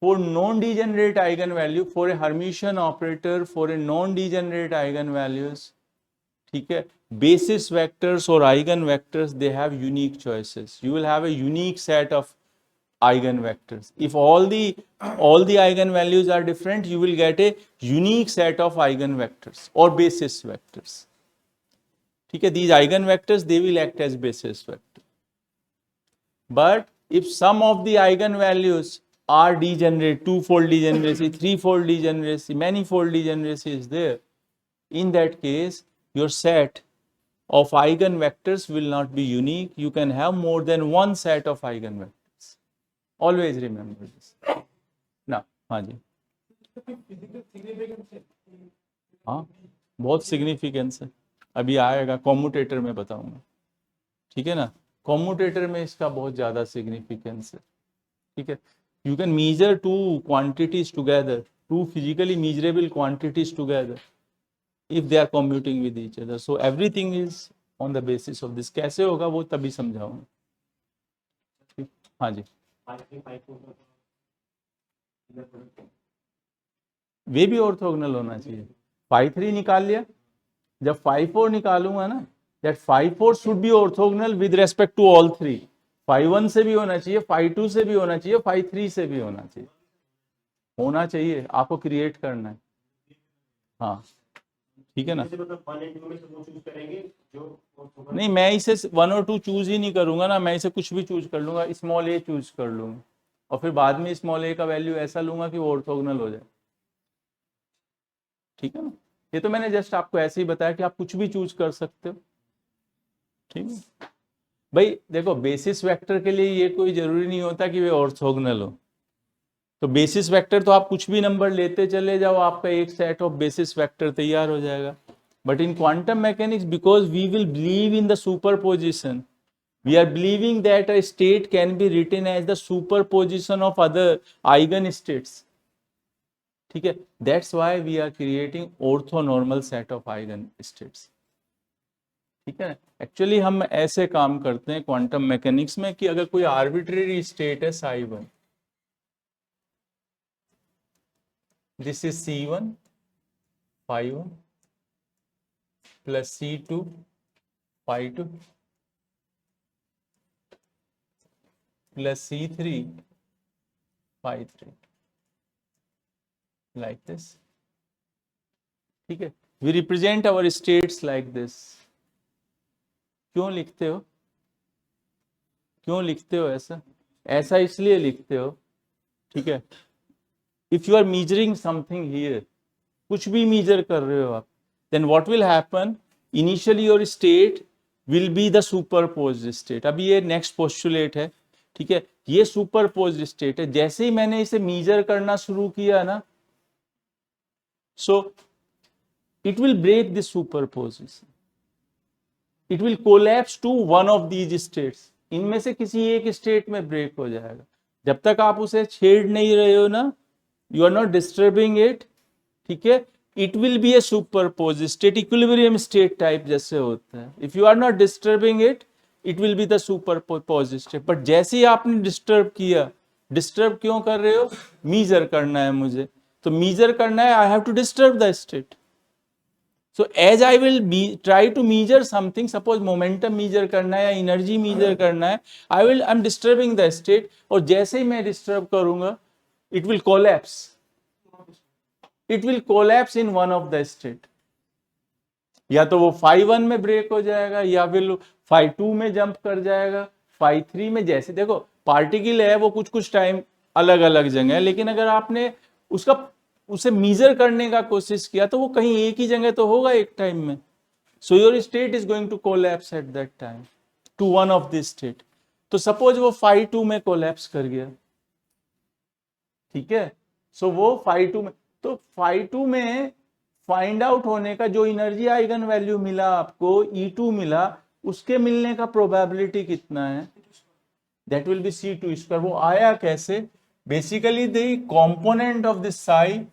for non-degenerate eigenvalue, for a Hermitian operator, for a non-degenerate eigenvalues, ठीक है, basis vectors or eigenvectors, they have unique choices. You will have a unique set of eigenvectors. If all the eigenvalues are different, you will get a unique set of eigenvectors or basis vectors. ठीक है? These eigenvectors, they will act as basis vector. But if some of the eigenvalues are degenerate, twofold degeneracy, threefold degeneracy, manifold degeneracy is there, in that case your set of eigenvectors will not be unique. You can have more than one set of eigenvectors. Always remember this. Now, हाँ जी, हाँ बहुत significance है. अभी आएगा commutator में बताऊंगा. ठीक है ना? कॉम्यूटेटर में इसका बहुत ज़्यादा सिग्निफिकेंस है. ठीक है? You can measure two quantities together, two physically measurable quantities together if they are commuting with each other. So everything is on the basis of this. कैसे होगा वो तभी समझाऊंगा. हाँ जी, वे भी ऑर्थोगोनल होना चाहिए. 5-3 निकाल लिया. जब 5-4 निकालूंगा ना, that 5-4 should be orthogonal with respect to all three. 5-1 से भी होना चाहिए, 5-2 से भी होना चाहिए, 5-3 से भी होना चाहिए. आपको क्रिएट करना है. हाँ ठीक है ना? नहीं, मैं इसे 1 और 2 चूज ही नहीं करूंगा ना, मैं इसे कुछ भी चूज कर लूंगा. स्मॉल ए चूज कर लूंगा और फिर बाद में स्मॉल ए का वैल्यू ऐसा लूंगा कि वो ऑर्थोगोनल हो जाए. ठीक है ना? ये तो मैंने जस्ट आपको ऐसे ही बताया कि आप कुछ भी चूज कर सकते हो. ठीक है भाई? देखो, बेसिस वेक्टर के लिए ये कोई जरूरी नहीं होता कि वे ऑर्थोगोनल हो. तो बेसिस वेक्टर तो आप कुछ भी नंबर लेते चले जाओ, आपका एक सेट ऑफ बेसिस वेक्टर तैयार हो जाएगा. But in quantum mechanics, because we will believe in the superposition, we are believing that a state can be written as the superposition of other eigen states. ठीक है? That's why we are creating orthonormal set of eigen states. ठीक है? Actually हम ऐसे काम करते हैं quantum mechanics में कि अगर कोई आर्बिट्रेरी स्टेट है psi1, this is C1 phi1 plus C2 phi2 plus C3 phi3, like this. ठीक है? we represent our states like this. क्यों लिखते हो ऐसा? ऐसा इसलिए लिखते हो, ठीक है, if you are measuring something here, कुछ भी मीजर कर रहे हो आप, then what will happen, initially your state will be the superposed state. अभी ये नेक्स्ट पोस्टुलेट है. ठीक है? ये सुपरपोज्ड स्टेट है. जैसे ही मैंने इसे मीजर करना शुरू किया ना, so it will break this superposition. it will collapse to one of these states. इनमें से किसी एक स्टेट में ब्रेक हो जाएगा. जब तक आप उसे छेड़ नहीं रहे हो ना, you are not disturbing it, ठीक है, it will be a superposed state, equilibrium state type जैसे होता है. If you are not disturbing it, it will be the superposed state. but जैसे ही आपने डिस्टर्ब किया, डिस्टर्ब क्यों कर रहे हो? मीजर करना है मुझे, तो मीजर करना है, I have to disturb the state. So as I will try to measure something, suppose momentum measure करना है या energy measure करना है, I'm disturbing the state, और जैसे ही मैं disturb करूंगा, it will collapse. It will collapse in one of the state. या तो वो phi 1 में ब्रेक हो जाएगा, या फिर phi 2 में जंप कर जाएगा, phi 3 में. जैसे देखो पार्टिकल है वो कुछ टाइम अलग अलग जगह है, लेकिन अगर आपने उसे मीजर करने का कोशिश किया तो वो कहीं एक ही जगह तो होगा एक टाइम में. So your state is going to collapse at that time to one of this state. तो सपोज वो phi 2 में कोलैप्स कर गया, ठीक है. सो वो phi 2 में, तो phi 2 में फाइंड आउट होने का जो एनर्जी आइगन वैल्यू मिला आपको, E2 मिला, उसके मिलने का प्रोबेबिलिटी कितना है? That will be C2 square. वो आया कैसे? Basically the component of this psi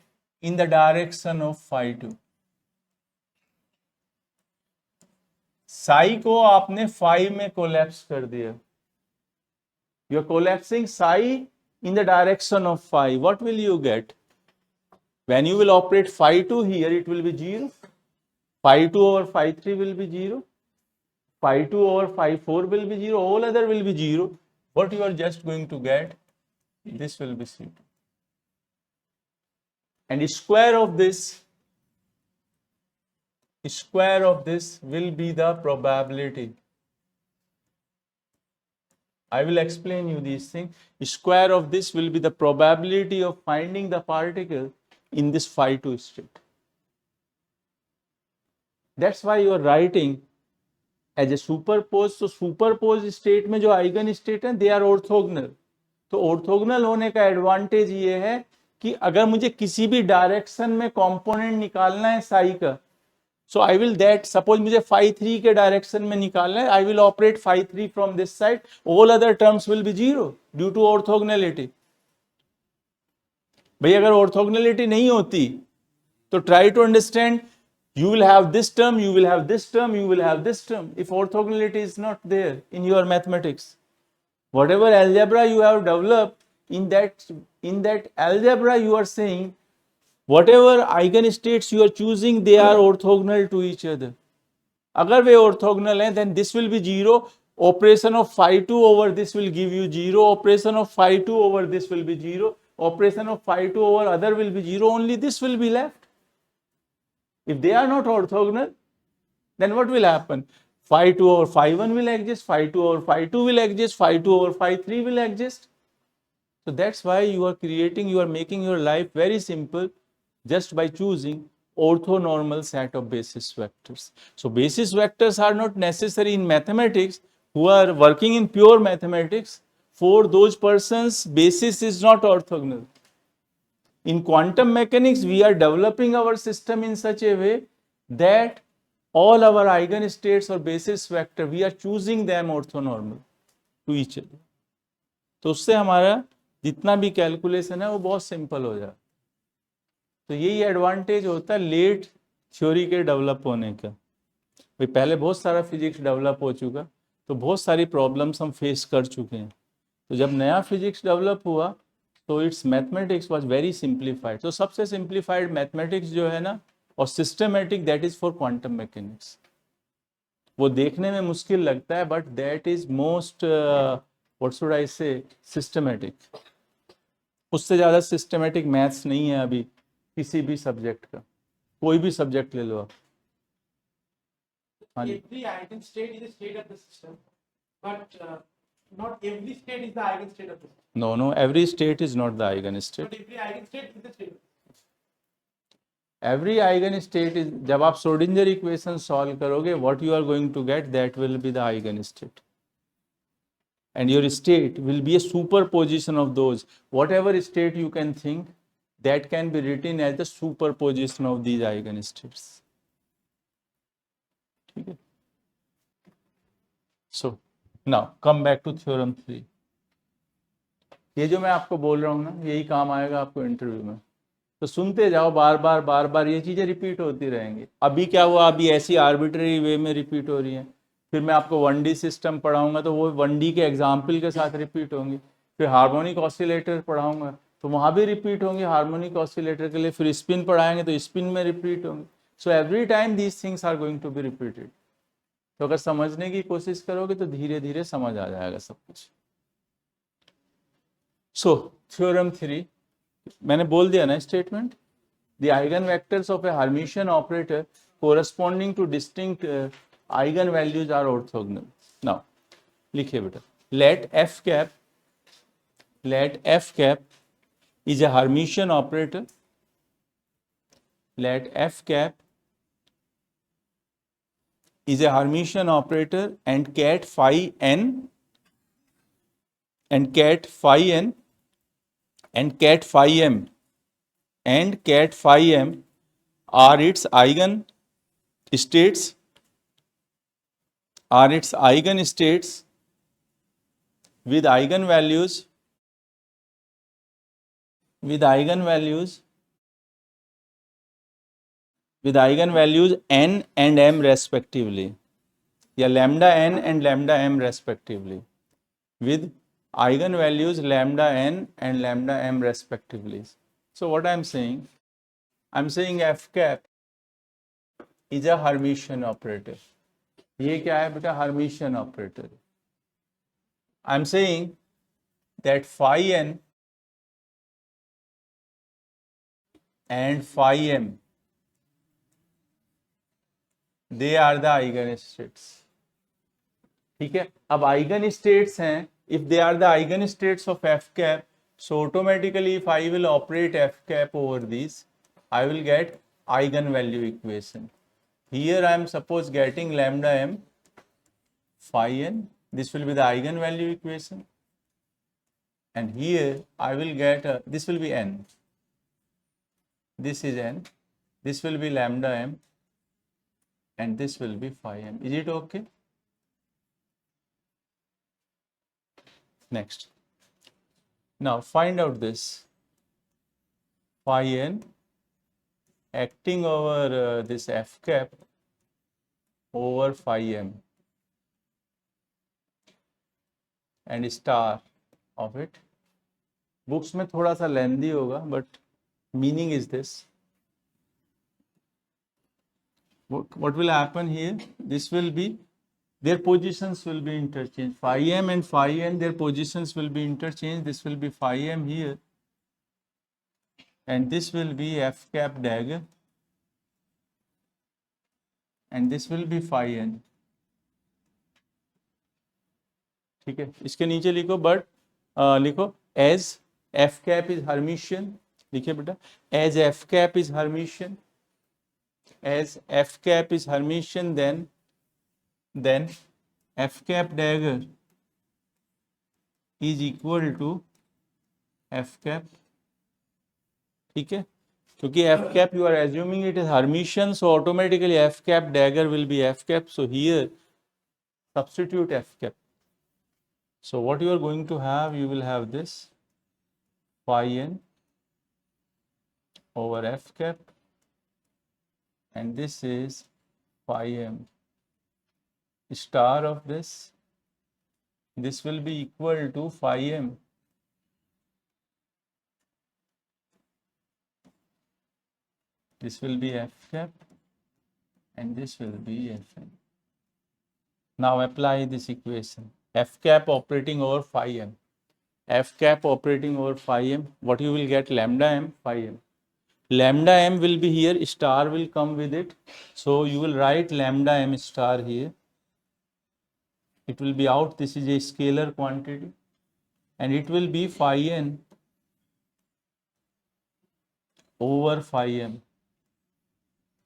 in the direction of phi 2. psi को आपने phi में कोलैप्स कर दिया. You are collapsing psi in the direction of phi. What will you get? When you will operate phi 2 here, it will be 0. Phi 2 over phi 3 will be 0. Phi 2 over phi 4 will be 0. All other will be 0. What you are just going to get? This will be C2. And square of this will be the probability. I will explain you these things. Square of this will be the probability of finding the particle in this phi 2 state. That's why you are writing as a superposed. So superposed state में जो eigen state हैं, they are orthogonal. तो orthogonal होने का advantage ये है कि अगर मुझे किसी भी डायरेक्शन में कंपोनेंट निकालना है साई का, so I will that, suppose मुझे phi 3 के डायरेक्शन में निकालना है, I will operate phi 3 from this side, all other terms will be 0 due to orthogonality. भाई अगर ऑर्थोगोनैलिटी नहीं होती तो try to understand, you will have this term, you will have this term, you will have this term, if orthogonality is not there in your mathematics. Whatever algebra you have developed, in that algebra you are saying whatever eigenstates you are choosing, they are orthogonal to each other. अगर वे orthogonal हैं, then this will be 0. Operation of phi 2 over this will give you 0. Operation of phi 2 over this will be 0. Operation of phi 2 over other will be 0. Only this will be left. If they are not orthogonal, then what will happen? Phi 2 over phi 1 will exist, phi 2 over phi 2 will exist, phi 2 over phi 3 will exist. So that's why you are making your life very simple just by choosing orthonormal set of basis vectors. So basis vectors are not necessary in mathematics. Who are working in pure mathematics, for those persons basis is not orthogonal. In quantum mechanics, we are developing our system in such a way that all our eigenstates or basis vector, we are choosing them orthonormal to each other. तो उससे हमारा जितना भी calculation है वो बहुत simple हो जाए. तो यही एडवांटेज होता है लेट थ्योरी के डेवलप होने का. भाई पहले बहुत सारा फिजिक्स डेवलप हो चुका, तो बहुत सारी प्रॉब्लम्स हम फेस कर चुके हैं. तो जब नया फिजिक्स डेवलप हुआ तो it's mathematics was very simplified. तो सबसे सिंप्लीफाइड मैथमेटिक्स जो है ना, और systematic, that is for quantum mechanics. वो देखने में मुश्किल लगता है, but that is most what should I से सिस्टमेटिक. उससे ज़्यादा सिस्टमेटिक मैथ्स नहीं है अभी किसी भी सब्जेक्ट का. कोई भी सब्जेक्ट ले लो आप. हाँ जी. Every eigenstate is a state of the system, but not every state is the eigenstate of the system. No, every state is not the eigenstate. But every eigenstate is the state. Every eigenstate is, जब आप Schrodinger equation solve करोगे, what you are going to get, that will be the eigenstate. And your state will be a superposition of those. Whatever state you can think, that can be written as the superposition of these eigenstates. ठीक है. So now come back to theorem 3. ये जो मैं आपको बोल रहा हूँ ना, यही काम आएगा आपको इंटरव्यू में. तो सुनते जाओ, बार बार ये चीज़ें रिपीट होती रहेंगी. अभी क्या हुआ, अभी ऐसी आर्बिट्ररी वे में रिपीट हो रही है. फिर मैं आपको 1D सिस्टम पढ़ाऊंगा तो वो 1D के एग्जाम्पल के साथ रिपीट होंगी. फिर हार्मोनिक ऑसिलेटर पढ़ाऊंगा तो वहाँ भी रिपीट होंगी हार्मोनिक ऑसिलेटर के लिए. फिर स्पिन पढ़ाएंगे तो स्पिन में रिपीट होंगे. So every time these things are going to be repeated. तो अगर समझने की कोशिश करोगे तो धीरे धीरे समझ आ जाएगा सब कुछ. सो थ्योरम 3 मैंने बोल दिया ना statement. The eigenvectors of a Hermitian operator corresponding to distinct eigenvalues are orthogonal. Now, लिखिए बेटा. Let f cap is a Hermitian operator. Let f cap is a Hermitian operator and cat phi n and cat phi n and cat phi m and cat phi m are its eigenstates with eigenvalues n and m respectively, या lambda n and lambda m respectively, with eigenvalues lambda n and lambda m respectively. So what I'm saying f cap is a Hermitian operator. ये क्या है बेटा, Hermitian operator. I'm saying that phi n and phi m, they are the eigenstates. ठीक है. अब eigenstates हैं. If they are the eigenstates of f cap, so automatically if I will operate f cap over these, I will get eigenvalue equation. Here I am suppose getting lambda m phi n, this will be the eigenvalue equation, and here I will get this will be n, this is n, this will be lambda m, and this will be phi m. Is it okay? Next, now find out this phi n acting over this f cap over phi m and star of it. Books में थोड़ा सा लेंदी होगा, but meaning is this. What will happen here? This will be, their positions will be interchanged. Phi m and phi n, their positions will be interchanged. This will be phi m here, and this will be f cap dagger, and this will be phi n. ठीक है. इसके नीचे लिखो, but लिखो as F cap is Hermitian. लिखिए बेटा, as F cap is Hermitian, as F cap is Hermitian, then f cap dagger is equal to f cap. ठीक है. क्योंकि f cap you are assuming it is Hermitian, so automatically f cap dagger will be f cap. So here substitute f cap. So what you are going to have, you will have this phi n over f cap, and this is phi m star of this. This will be equal to phi m this will be f cap, and this will be fn. Now apply this equation, f cap operating over phi m, f cap operating over phi m. What you will get, lambda m phi m. Lambda m will be here, star will come with it, so you will write lambda m star here. It will be out, this is a scalar quantity, and it will be phi n over phi m,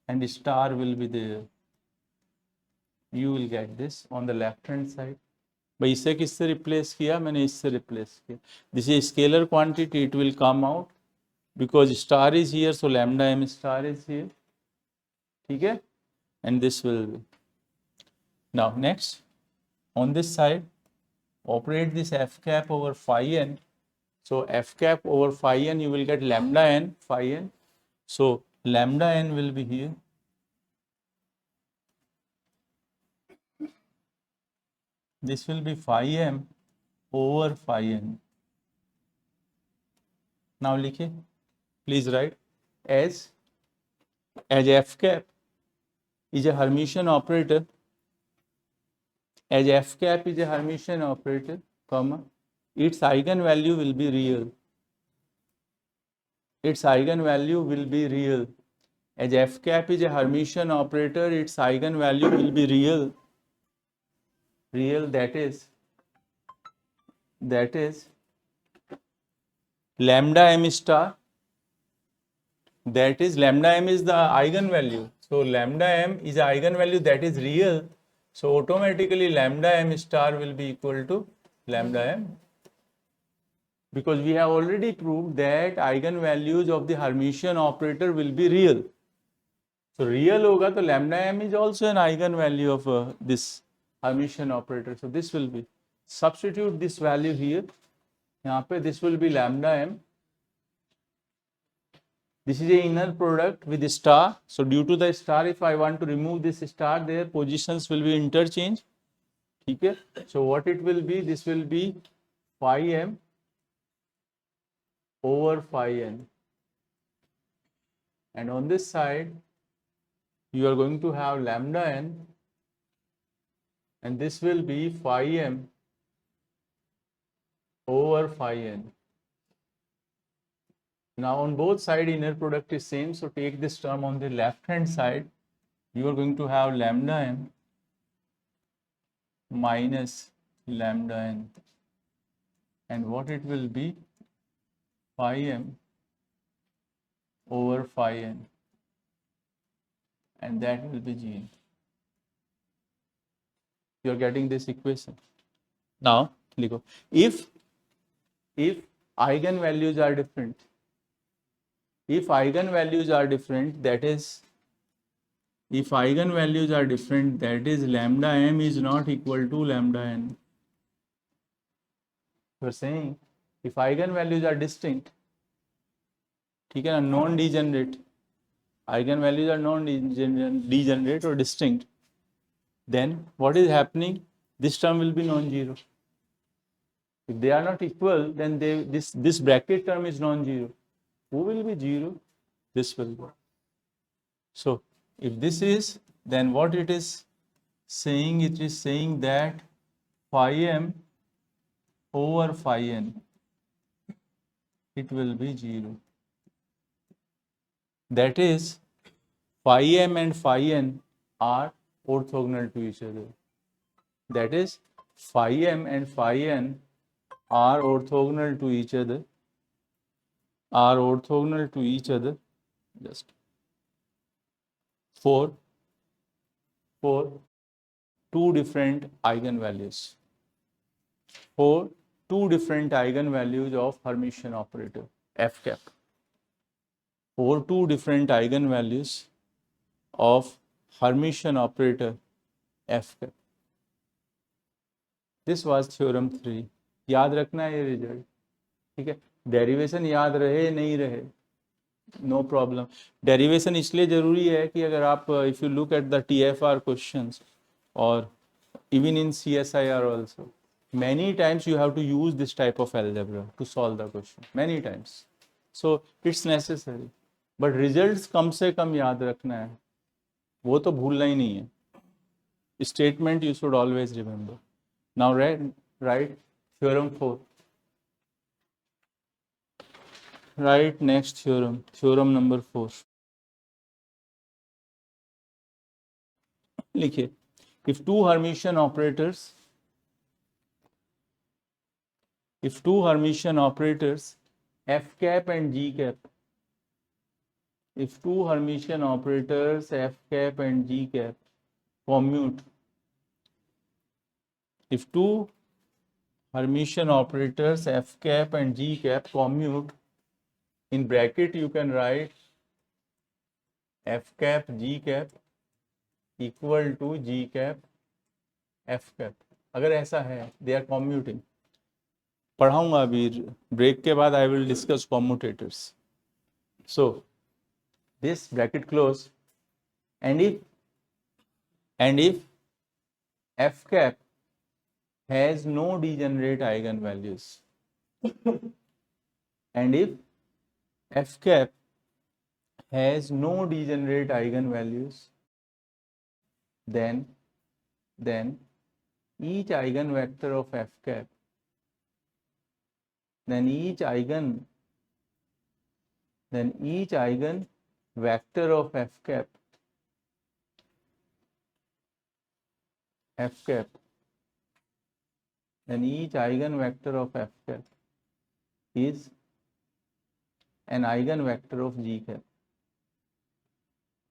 and star will be there. You will get this on the left hand side. भाई इसे किससे replace किया मैंने, इससे replace किया. This is scalar quantity, it will come out because star is here, so lambda m star is here. ठीक है. And this will be. Now next, On this side, operate this f cap over phi n. So f cap over phi n, you will get lambda n phi n. So lambda n will be here. This will be phi m over phi n. Now likhe, please write as f cap is a Hermitian operator, as f cap is a Hermitian operator, comma, its eigenvalue will be real. Its eigenvalue will be real. As f cap is a Hermitian operator, its eigenvalue will be real. Real, that is lambda m star. That is lambda m is the eigenvalue. So lambda m is the eigenvalue that is real. So automatically lambda m star will be equal to lambda m. Because we have already proved that eigenvalues of the Hermitian operator will be real. So real hoga to lambda m is also an eigenvalue of this Hermitian operator. So this will be, substitute this value here. यहाँ पे this will be lambda m. This is a inner product with a star. So due to the star, if I want to remove this star, their positions will be interchanged. Okay. So what it will be? This will be phi m over phi n. And on this side, you are going to have lambda n, and this will be phi m over phi n. Now on both sides, inner product is same. So take this term on the left hand side. You are going to have lambda m minus lambda n. And what it will be? Phi m over phi n. And that will be Gn. You are getting this equation. Now, if eigenvalues are different, that is, if eigenvalues are different, that is lambda m is not equal to lambda n. You are saying if eigenvalues are distinct, ठीक है ना, non-degenerate, eigenvalues are non-degenerate or distinct, then what is happening? This term will be non-zero. If they are not equal, then this bracket term is non-zero. Who will be zero? This will be. So if this is, then what it is saying? It is saying that phi m over phi n, it will be 0. That is, phi m and phi n are orthogonal to each other. That is, phi m and phi n are orthogonal to each other. Just for two different eigenvalues. For two different eigenvalues of Hermitian operator f cap. For two different eigenvalues of Hermitian operator f cap. This was theorem 3. याद रखना है ये result, ठीक है. Derivation याद रहे नहीं रहे, नो प्रॉब्लम. डेरिवेशन इसलिए जरूरी है कि अगर आप if you look at the TFR questions और even in CSIR also, many times you have to use this type of algebra to solve the question, many times. So it's necessary. But results कम से कम याद रखना है, वो तो भूलना ही नहीं है. Statement you should always remember. Now write theorem 4. Write next theorem, theorem number 4. लिखिए, if two Hermitian operators f cap and g cap, if two Hermitian operators f cap and g cap commute, if two Hermitian operators f cap and g cap commute, in bracket you can write f cap g cap equal to g cap f cap. अगर ऐसा है, they are कॉम्यूटिंग, पढ़ाऊंगा अभी break के बाद, I will discuss commutators. So this bracket close, and if f cap has no degenerate eigenvalues, and if f cap has no degenerate eigenvalues, then each eigenvector of f cap, then each eigenvector of f cap then each eigenvector of f cap is an eigenvector of g cap,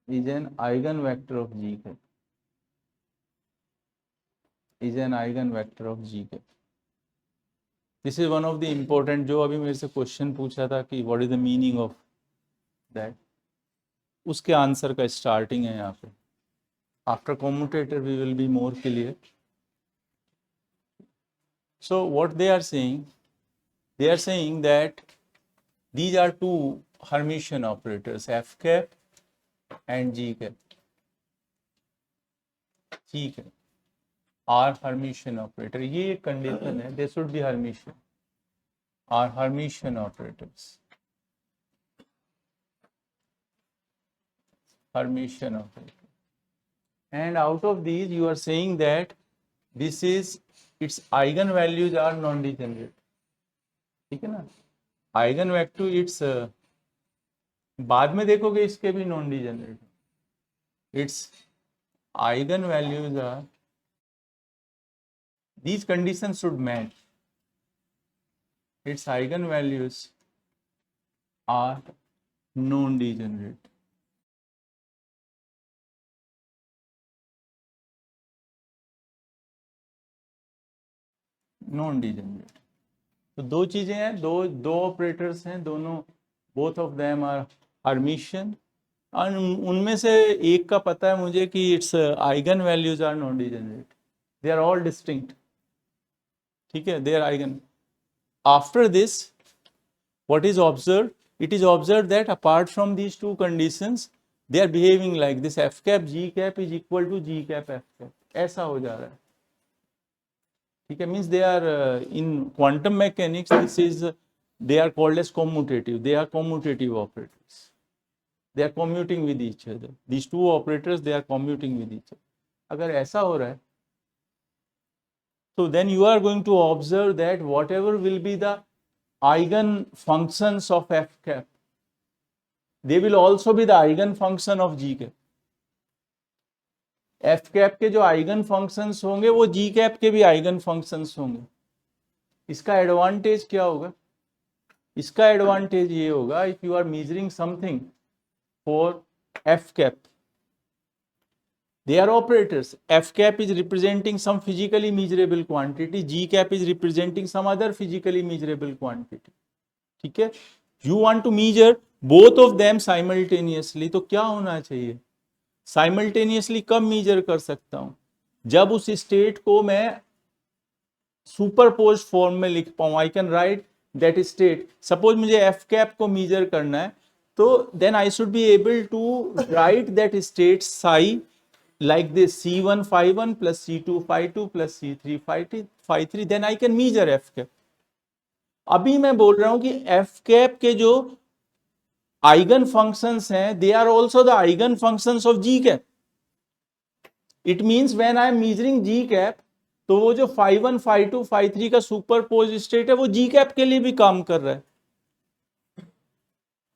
is an eigenvector of g cap, is an eigenvector of g cap. This is one of the important, जो अभी मेरे से question पूछा था कि what is the meaning of that, उसके answer का starting है यहाँ पे. After commutator we will be more clear. So what they are saying that these are two Hermitian operators, f cap and g cap. G cap are Hermitian operator. ये एक condition है, they should be Hermitian, are Hermitian operators. Hermitian operator. And out of these you are saying that this is, its eigenvalues are non-degenerate. ठीक है ना, eigen vector it's बाद में देखोगे इसके भी non degenerate, its eigen values are, these conditions should match, its eigen values are non-degenerate. Non-degenerate. तो दो चीजें हैं, दो ऑपरेटर्स हैं, दोनों both of them are Hermitian, और उनमें से एक का पता है मुझे कि its eigen values are non degenerate, they are all distinct. ठीक है, they are eigen. After this what is observed, it is observed that apart from these two conditions they are behaving like this, f cap g cap is equal to g cap f cap, ऐसा हो जा रहा है. ठीक है, means they are in quantum mechanics this is, they are called as commutative, they are commutative operators, they are commuting with each other, these two operators they are commuting with each other. अगर ऐसा हो रहा है तो then you are going to observe that whatever will be the eigen functions of f cap, they will also be the eigen function of g cap. f cap के जो eigen functions होंगे वो g cap के भी eigen functions होंगे. इसका advantage क्या होगा? इसका एडवांटेज ये होगा, if you are measuring something for f cap, they are operators, f cap is representing some physically measurable quantity, g cap is representing some other physically measurable quantity. ठीक है, you want to measure both of them simultaneously, तो क्या होना चाहिए? Simultaneously कब measure कर सकता हूं? जब उस स्टेट को मैं सुपरपोज फॉर्म में लिख पाऊं. I can write that state, suppose मुझे एफ कैप को मीजर करना है, तो then I should be able to write that state psi like this, C1 phi1 plus C2 phi2 plus C3 phi3, then I can measure f cap. अभी मैं बोल रहा हूं कि f cap के जो आइगन फंक्शंस हैं, they are also the eigenfunctions of g cap. It means when I am measuring g cap, तो वो जो phi1 phi2 phi3 का सुपरपोज स्टेट है वो g cap के लिए भी काम कर रहा है.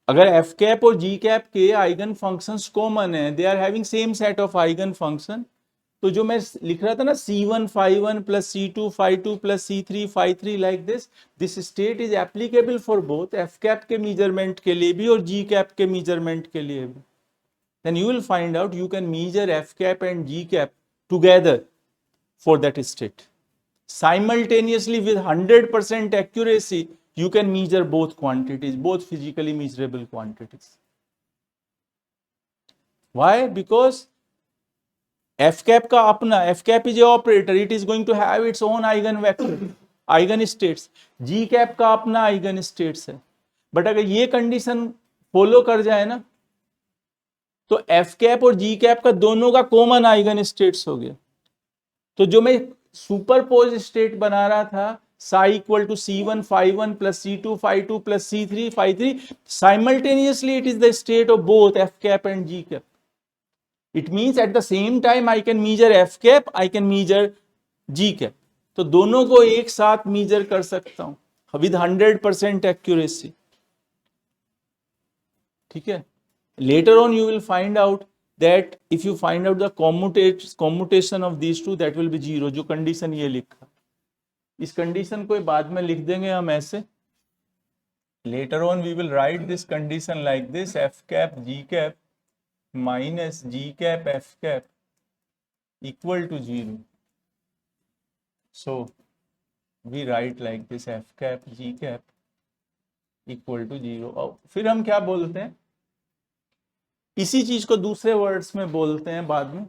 अगर f cap और g cap के आइगन फंक्शंस कॉमन है, they are having same set of eigenfunction, तो जो मैं लिख रहा था ना C1 phi1 plus C2 phi2 plus C3 phi3 like this state is applicable for both f cap के मेजरमेंट के लिए भी और g cap के मेजरमेंट के लिए भी. Then you will find out you can measure f cap and g cap together for that state. Simultaneously with 100% accuracy, you can measure both quantities, both physically measurable quantities. Why? Because f cap का अपना, f cap is a operator, it is going to have its own eigenvector, eigenstates. G cap का अपना eigen states है। But अगर ये condition follow कर जाए ना, तो एफ कैप और जी कैप का दोनों का कॉमन आइगन स्टेट्स हो गया। तो जो मैं सुपरपोज स्टेट बना रहा था, psi equal to C1 phi1 plus C2 phi2 plus C3 phi3, simultaneously it is the state of both F cap and G cap. It means at the same time I can measure F cap, I can measure G cap. तो दोनों को एक साथ major कर सकता हूं with 100% accuracy. ठीक है, later on you will find out that if you find out the commutation of these two, that will be 0, जो कंडीशन ये लिखा। इस कंडीशन को बाद में लिख देंगे हम ऐसे, later on we will write this condition like this, f cap g cap minus g cap f cap equal to 0. So we write like this, f cap g cap equal to 0। और फिर हम क्या बोलते हैं, इसी चीज को दूसरे वर्ड्स में बोलते हैं बाद में,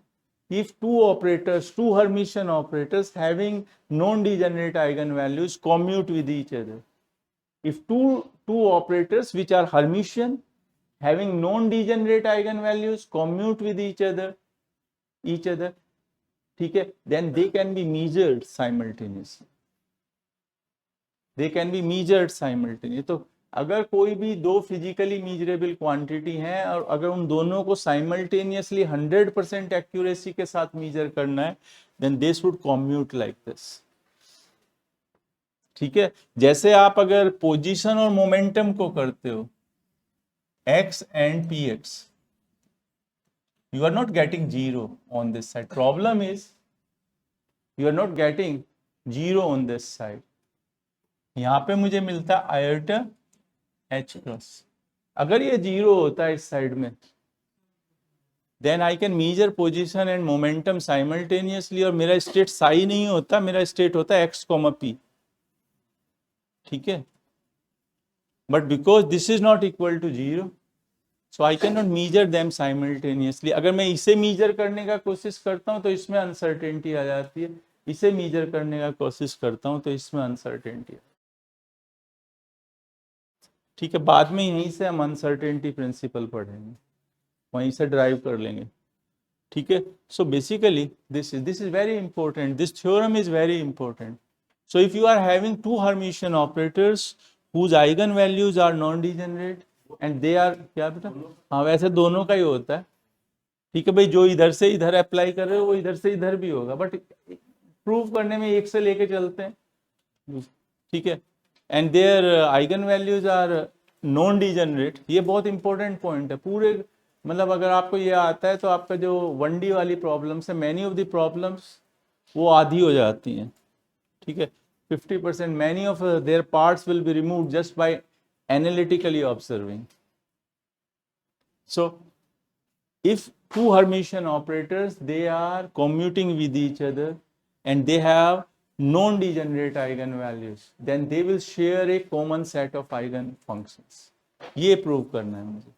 if two operators, two Hermitian operators having non-degenerate eigenvalues commute with each other, if two operators which are Hermitian having non-degenerate eigenvalues commute with each other, ठीक है, then they can be measured simultaneously, they can be measured simultaneously। तो अगर कोई भी दो physically measurable quantity हैं और अगर उन दोनों को साइमल्टेनियसली 100% एक्यूरेसी के साथ मीजर करना है, then they should commute like this. ठीक है, जैसे आप अगर पोजीशन और मोमेंटम को करते हो x and px, you are not getting 0 on this side, problem is you are not getting 0 on this side। यहां पे मुझे मिलता है आयटा H प्लस, अगर ये 0 होता है इस साइड में, then I can measure position and momentum simultaneously, और मेरा स्टेट साई नहीं होता, मेरा स्टेट होता है x, p। ठीक है, but because this is not equal to 0, so I can not measure them simultaneously. अगर मैं इसे मेजर करने का कोशिश करता हूं तो इसमें अनसर्टेनिटी आ जाती है, इसे मेजर करने का कोशिश करता हूं तो इसमें अनसर्टेनिटी। ठीक है, बाद में यहीं से हम अनसर्टेनिटी प्रिंसिपल पढ़ेंगे, वहीं से ड्राइव कर लेंगे। ठीक है, so basically this is very important, this theorem is very important. So if you are having two Hermitian operators whose eigen values are non degenerate and they are, क्या बेटा, हाँ वैसे दोनों का ही होता है। ठीक है भाई, जो इधर से इधर अप्लाई कर रहे हो वो इधर से इधर भी होगा, बट प्रूव करने में एक से लेके चलते हैं। ठीक है, and their eigen values are non degenerate, ये बहुत इंपॉर्टेंट पॉइंट है पूरे, मतलब अगर आपको ये आता है तो आपका जो 1D वाली प्रॉब्लम्स है, मैनी ऑफ द प्रॉब्लम्स वो आधी हो जाती हैं। ठीक है, 50%, many of their parts will be removed just by analytically observing. So if two Hermitian operators, they are commuting with each other and they have non-degenerate eigenvalues, then they will share a common set of eigenfunctions। ये prove करना है मुझे।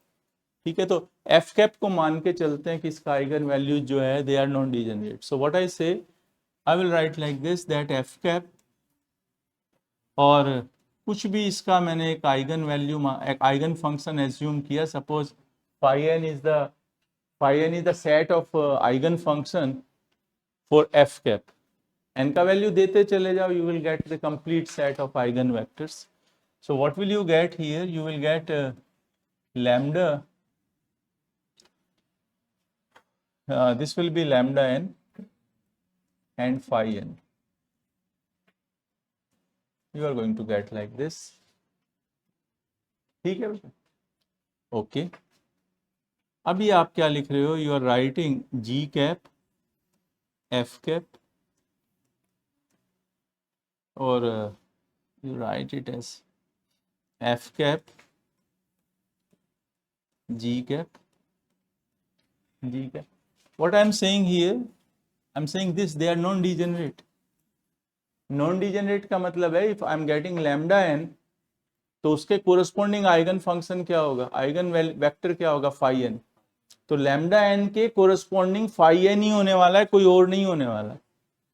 ठीक है, तो F cap को मान के चलते हैं कि इसका आइगन वैल्यूज जो है they are non degenerate. So what I say, I will write like this, that F cap, और कुछ भी इसका मैंने एक आइगन वैल्यू, एक आइगन फंक्शन एज्यूम किया, suppose phi n is the set of eigen function for f cap। n का value देते चले जाओ, you will get the complete set of eigen vectors। So what will you get here? You will get lambda, this will be lambda n and phi n, you are going to get like this। ठीक है, okay. अभी आप क्या लिख रहे हो, you are writing G cap F cap, और you write it as F cap G cap G cap. What I am saying here, I am saying this, they are non degenerate. Non degenerate का मतलब है if I am getting lambda N, तो उसके corresponding eigen function क्या होगा, eigen vector क्या होगा, phi N. तो लैम्डा एन के कोरस्पॉन्डिंग फाई एन ही होने वाला है, कोई और नहीं होने वाला.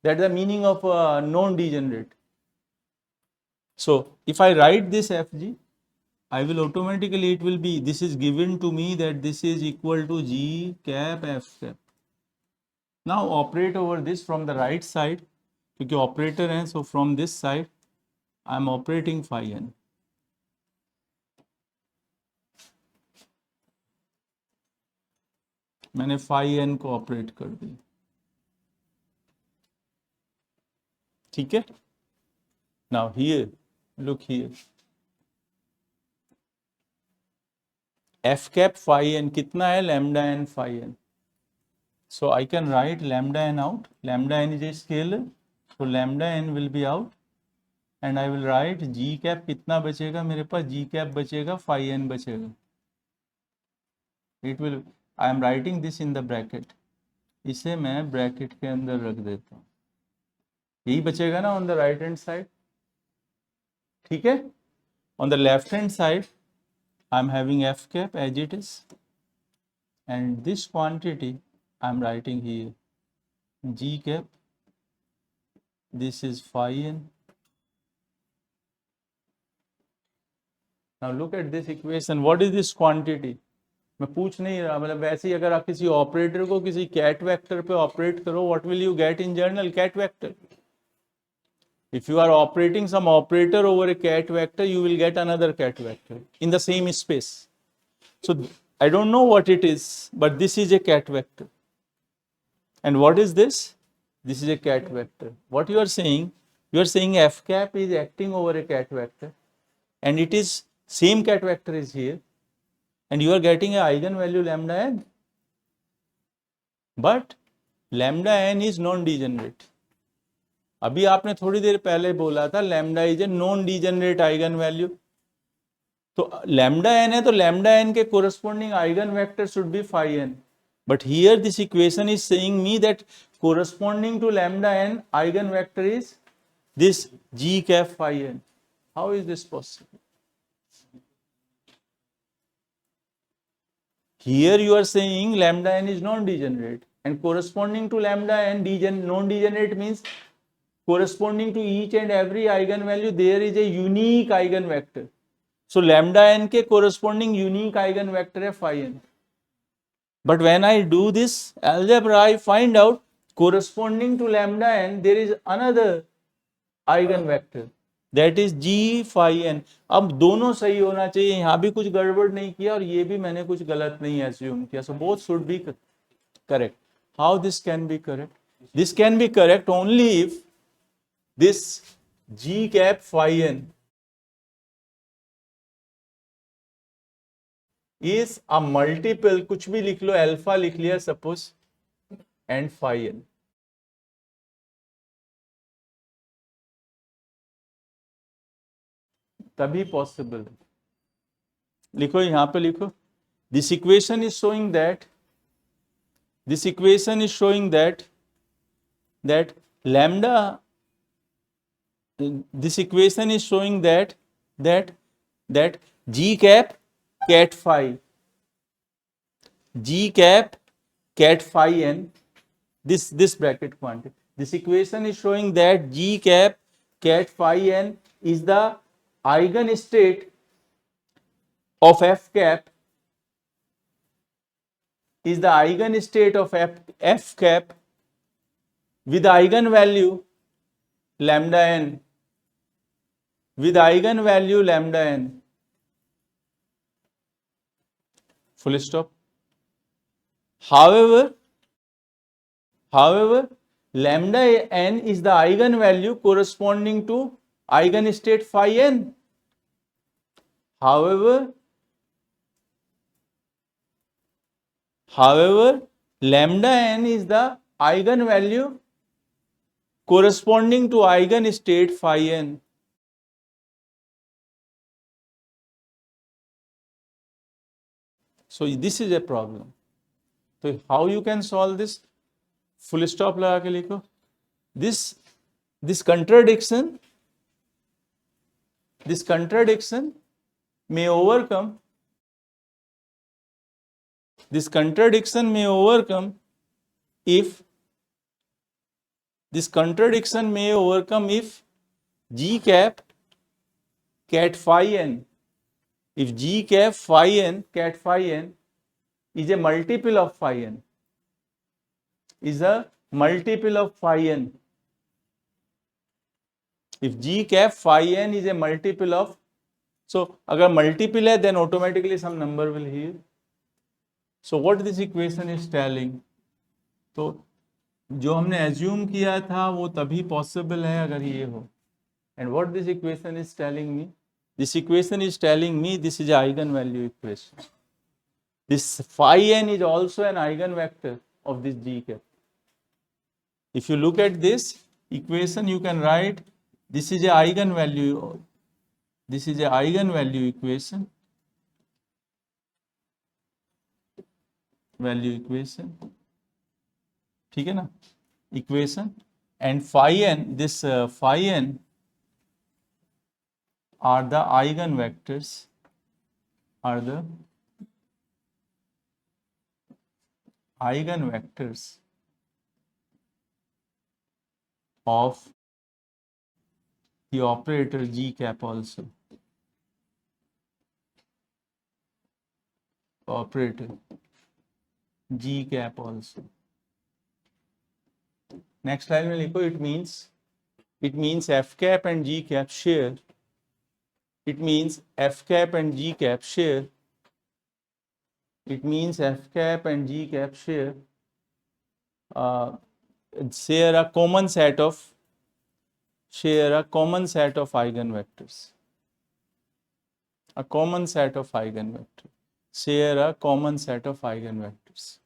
That is the meaning of non degenerate. So if I right this F G, I will automatically, it will be, this is given to me that this is equal to G cap F cap. Now operate over this from the right side, क्योंकि operator है, so from this side I am operating phi n. मैंने phi n को operate कर दिया. ठीक है. Now here, look here. F cap phi n कितना है? Lambda n phi n. So I can write lambda n out. Lambda n is a scalar, so lambda n will be out, and I will write g cap कितना बचेगा मेरे पास? G cap बचेगा, phi n बचेगा. It will, I am writing this in the bracket. इसे मैं bracket के अंदर रख देता हूँ. यही बचेगा ना on the right hand side. ठीक है. On the left hand side I am having f cap as it is, and this quantity I am writing here g cap. This is phi n. Now look at this equation. What is this quantity? मैं पूछ नहीं रहा, मतलब वैसे ही अगर आप किसी operator को किसी कैट वेक्टर पे ऑपरेट करो, what will you get in general? Ket vector. If you are operating some operator over a cat vector, you will get another cat vector in the same space. So I don't know what it is, but this is a cat vector. And what is this? This is a cat vector. What you are saying f cap is acting over a cat vector, and it is same cat vector is here, and you are getting a eigenvalue lambda n. But lambda n is non-degenerate. अभी आपने थोड़ी देर पहले बोला था lambda is a non degenerate eigenvalue. तो lambda n है, तो lambda n के corresponding eigenvector should be phi n. But here this equation is saying me that corresponding to lambda n eigenvector is this g cap phi n. How is this possible? Here you are saying lambda n is non-degenerate, and corresponding to lambda n non-degenerate means corresponding to each and every eigenvalue there is a unique eigenvector. So lambda n के corresponding unique eigenvector है phi n. But when I do this algebra, I find out corresponding to lambda n there is another eigenvector, that is g phi n. अब दोनों सही होना चाहिए, यहाँ भी कुछ गड़बड़ नहीं किया और ये भी मैंने कुछ गलत नहीं assume किया. So both should be correct. How this can be correct? This can be correct only if this g cap phi n is a multiple, कुछ भी लिख लो, अल्फा लिख लिया सपोज, एंड phi n. तभी पॉसिबल. लिखो, यहां पे लिखो, this equation is showing that lambda, this equation is showing that g cap cat phi n, this bracket quantity, this equation is showing that g cap cat phi n is the eigenstate of f cap, is the eigenstate of f cap with eigenvalue lambda n, with eigenvalue lambda n, full stop. However, lambda n is the eigenvalue corresponding to eigenstate phi n. However, lambda n is the eigenvalue corresponding to eigenstate phi n. So this is a problem. So how you can solve this? Full stop लगा के लिखो. This contradiction may overcome This contradiction may overcome if G cap cat phi n, if G cap phi n cat phi n is a multiple of phi n, is a multiple of phi n. If G cap phi n is a multiple of, so अगर multiple है then automatically some number will here. So what this equation is telling, तो जो हमने assume किया था वो तभी possible है अगर ये हो. And what this equation is telling me, this equation is telling me this is a eigenvalue equation. This phi n is also an eigenvector of this G cap. If you look at this equation, you can write this is a eigenvalue, this is a eigenvalue equation, value equation, ठीक है ना, equation, and phi n, this phi n are the eigenvectors, are the eigenvectors of the operator G cap also. Operator G cap also. Next line में लिखो, it means F cap and G cap share. It means F cap and G cap share. It means F cap and G cap share share a common set of eigenvectors. A common set of eigenvectors. Share a common set of eigenvectors.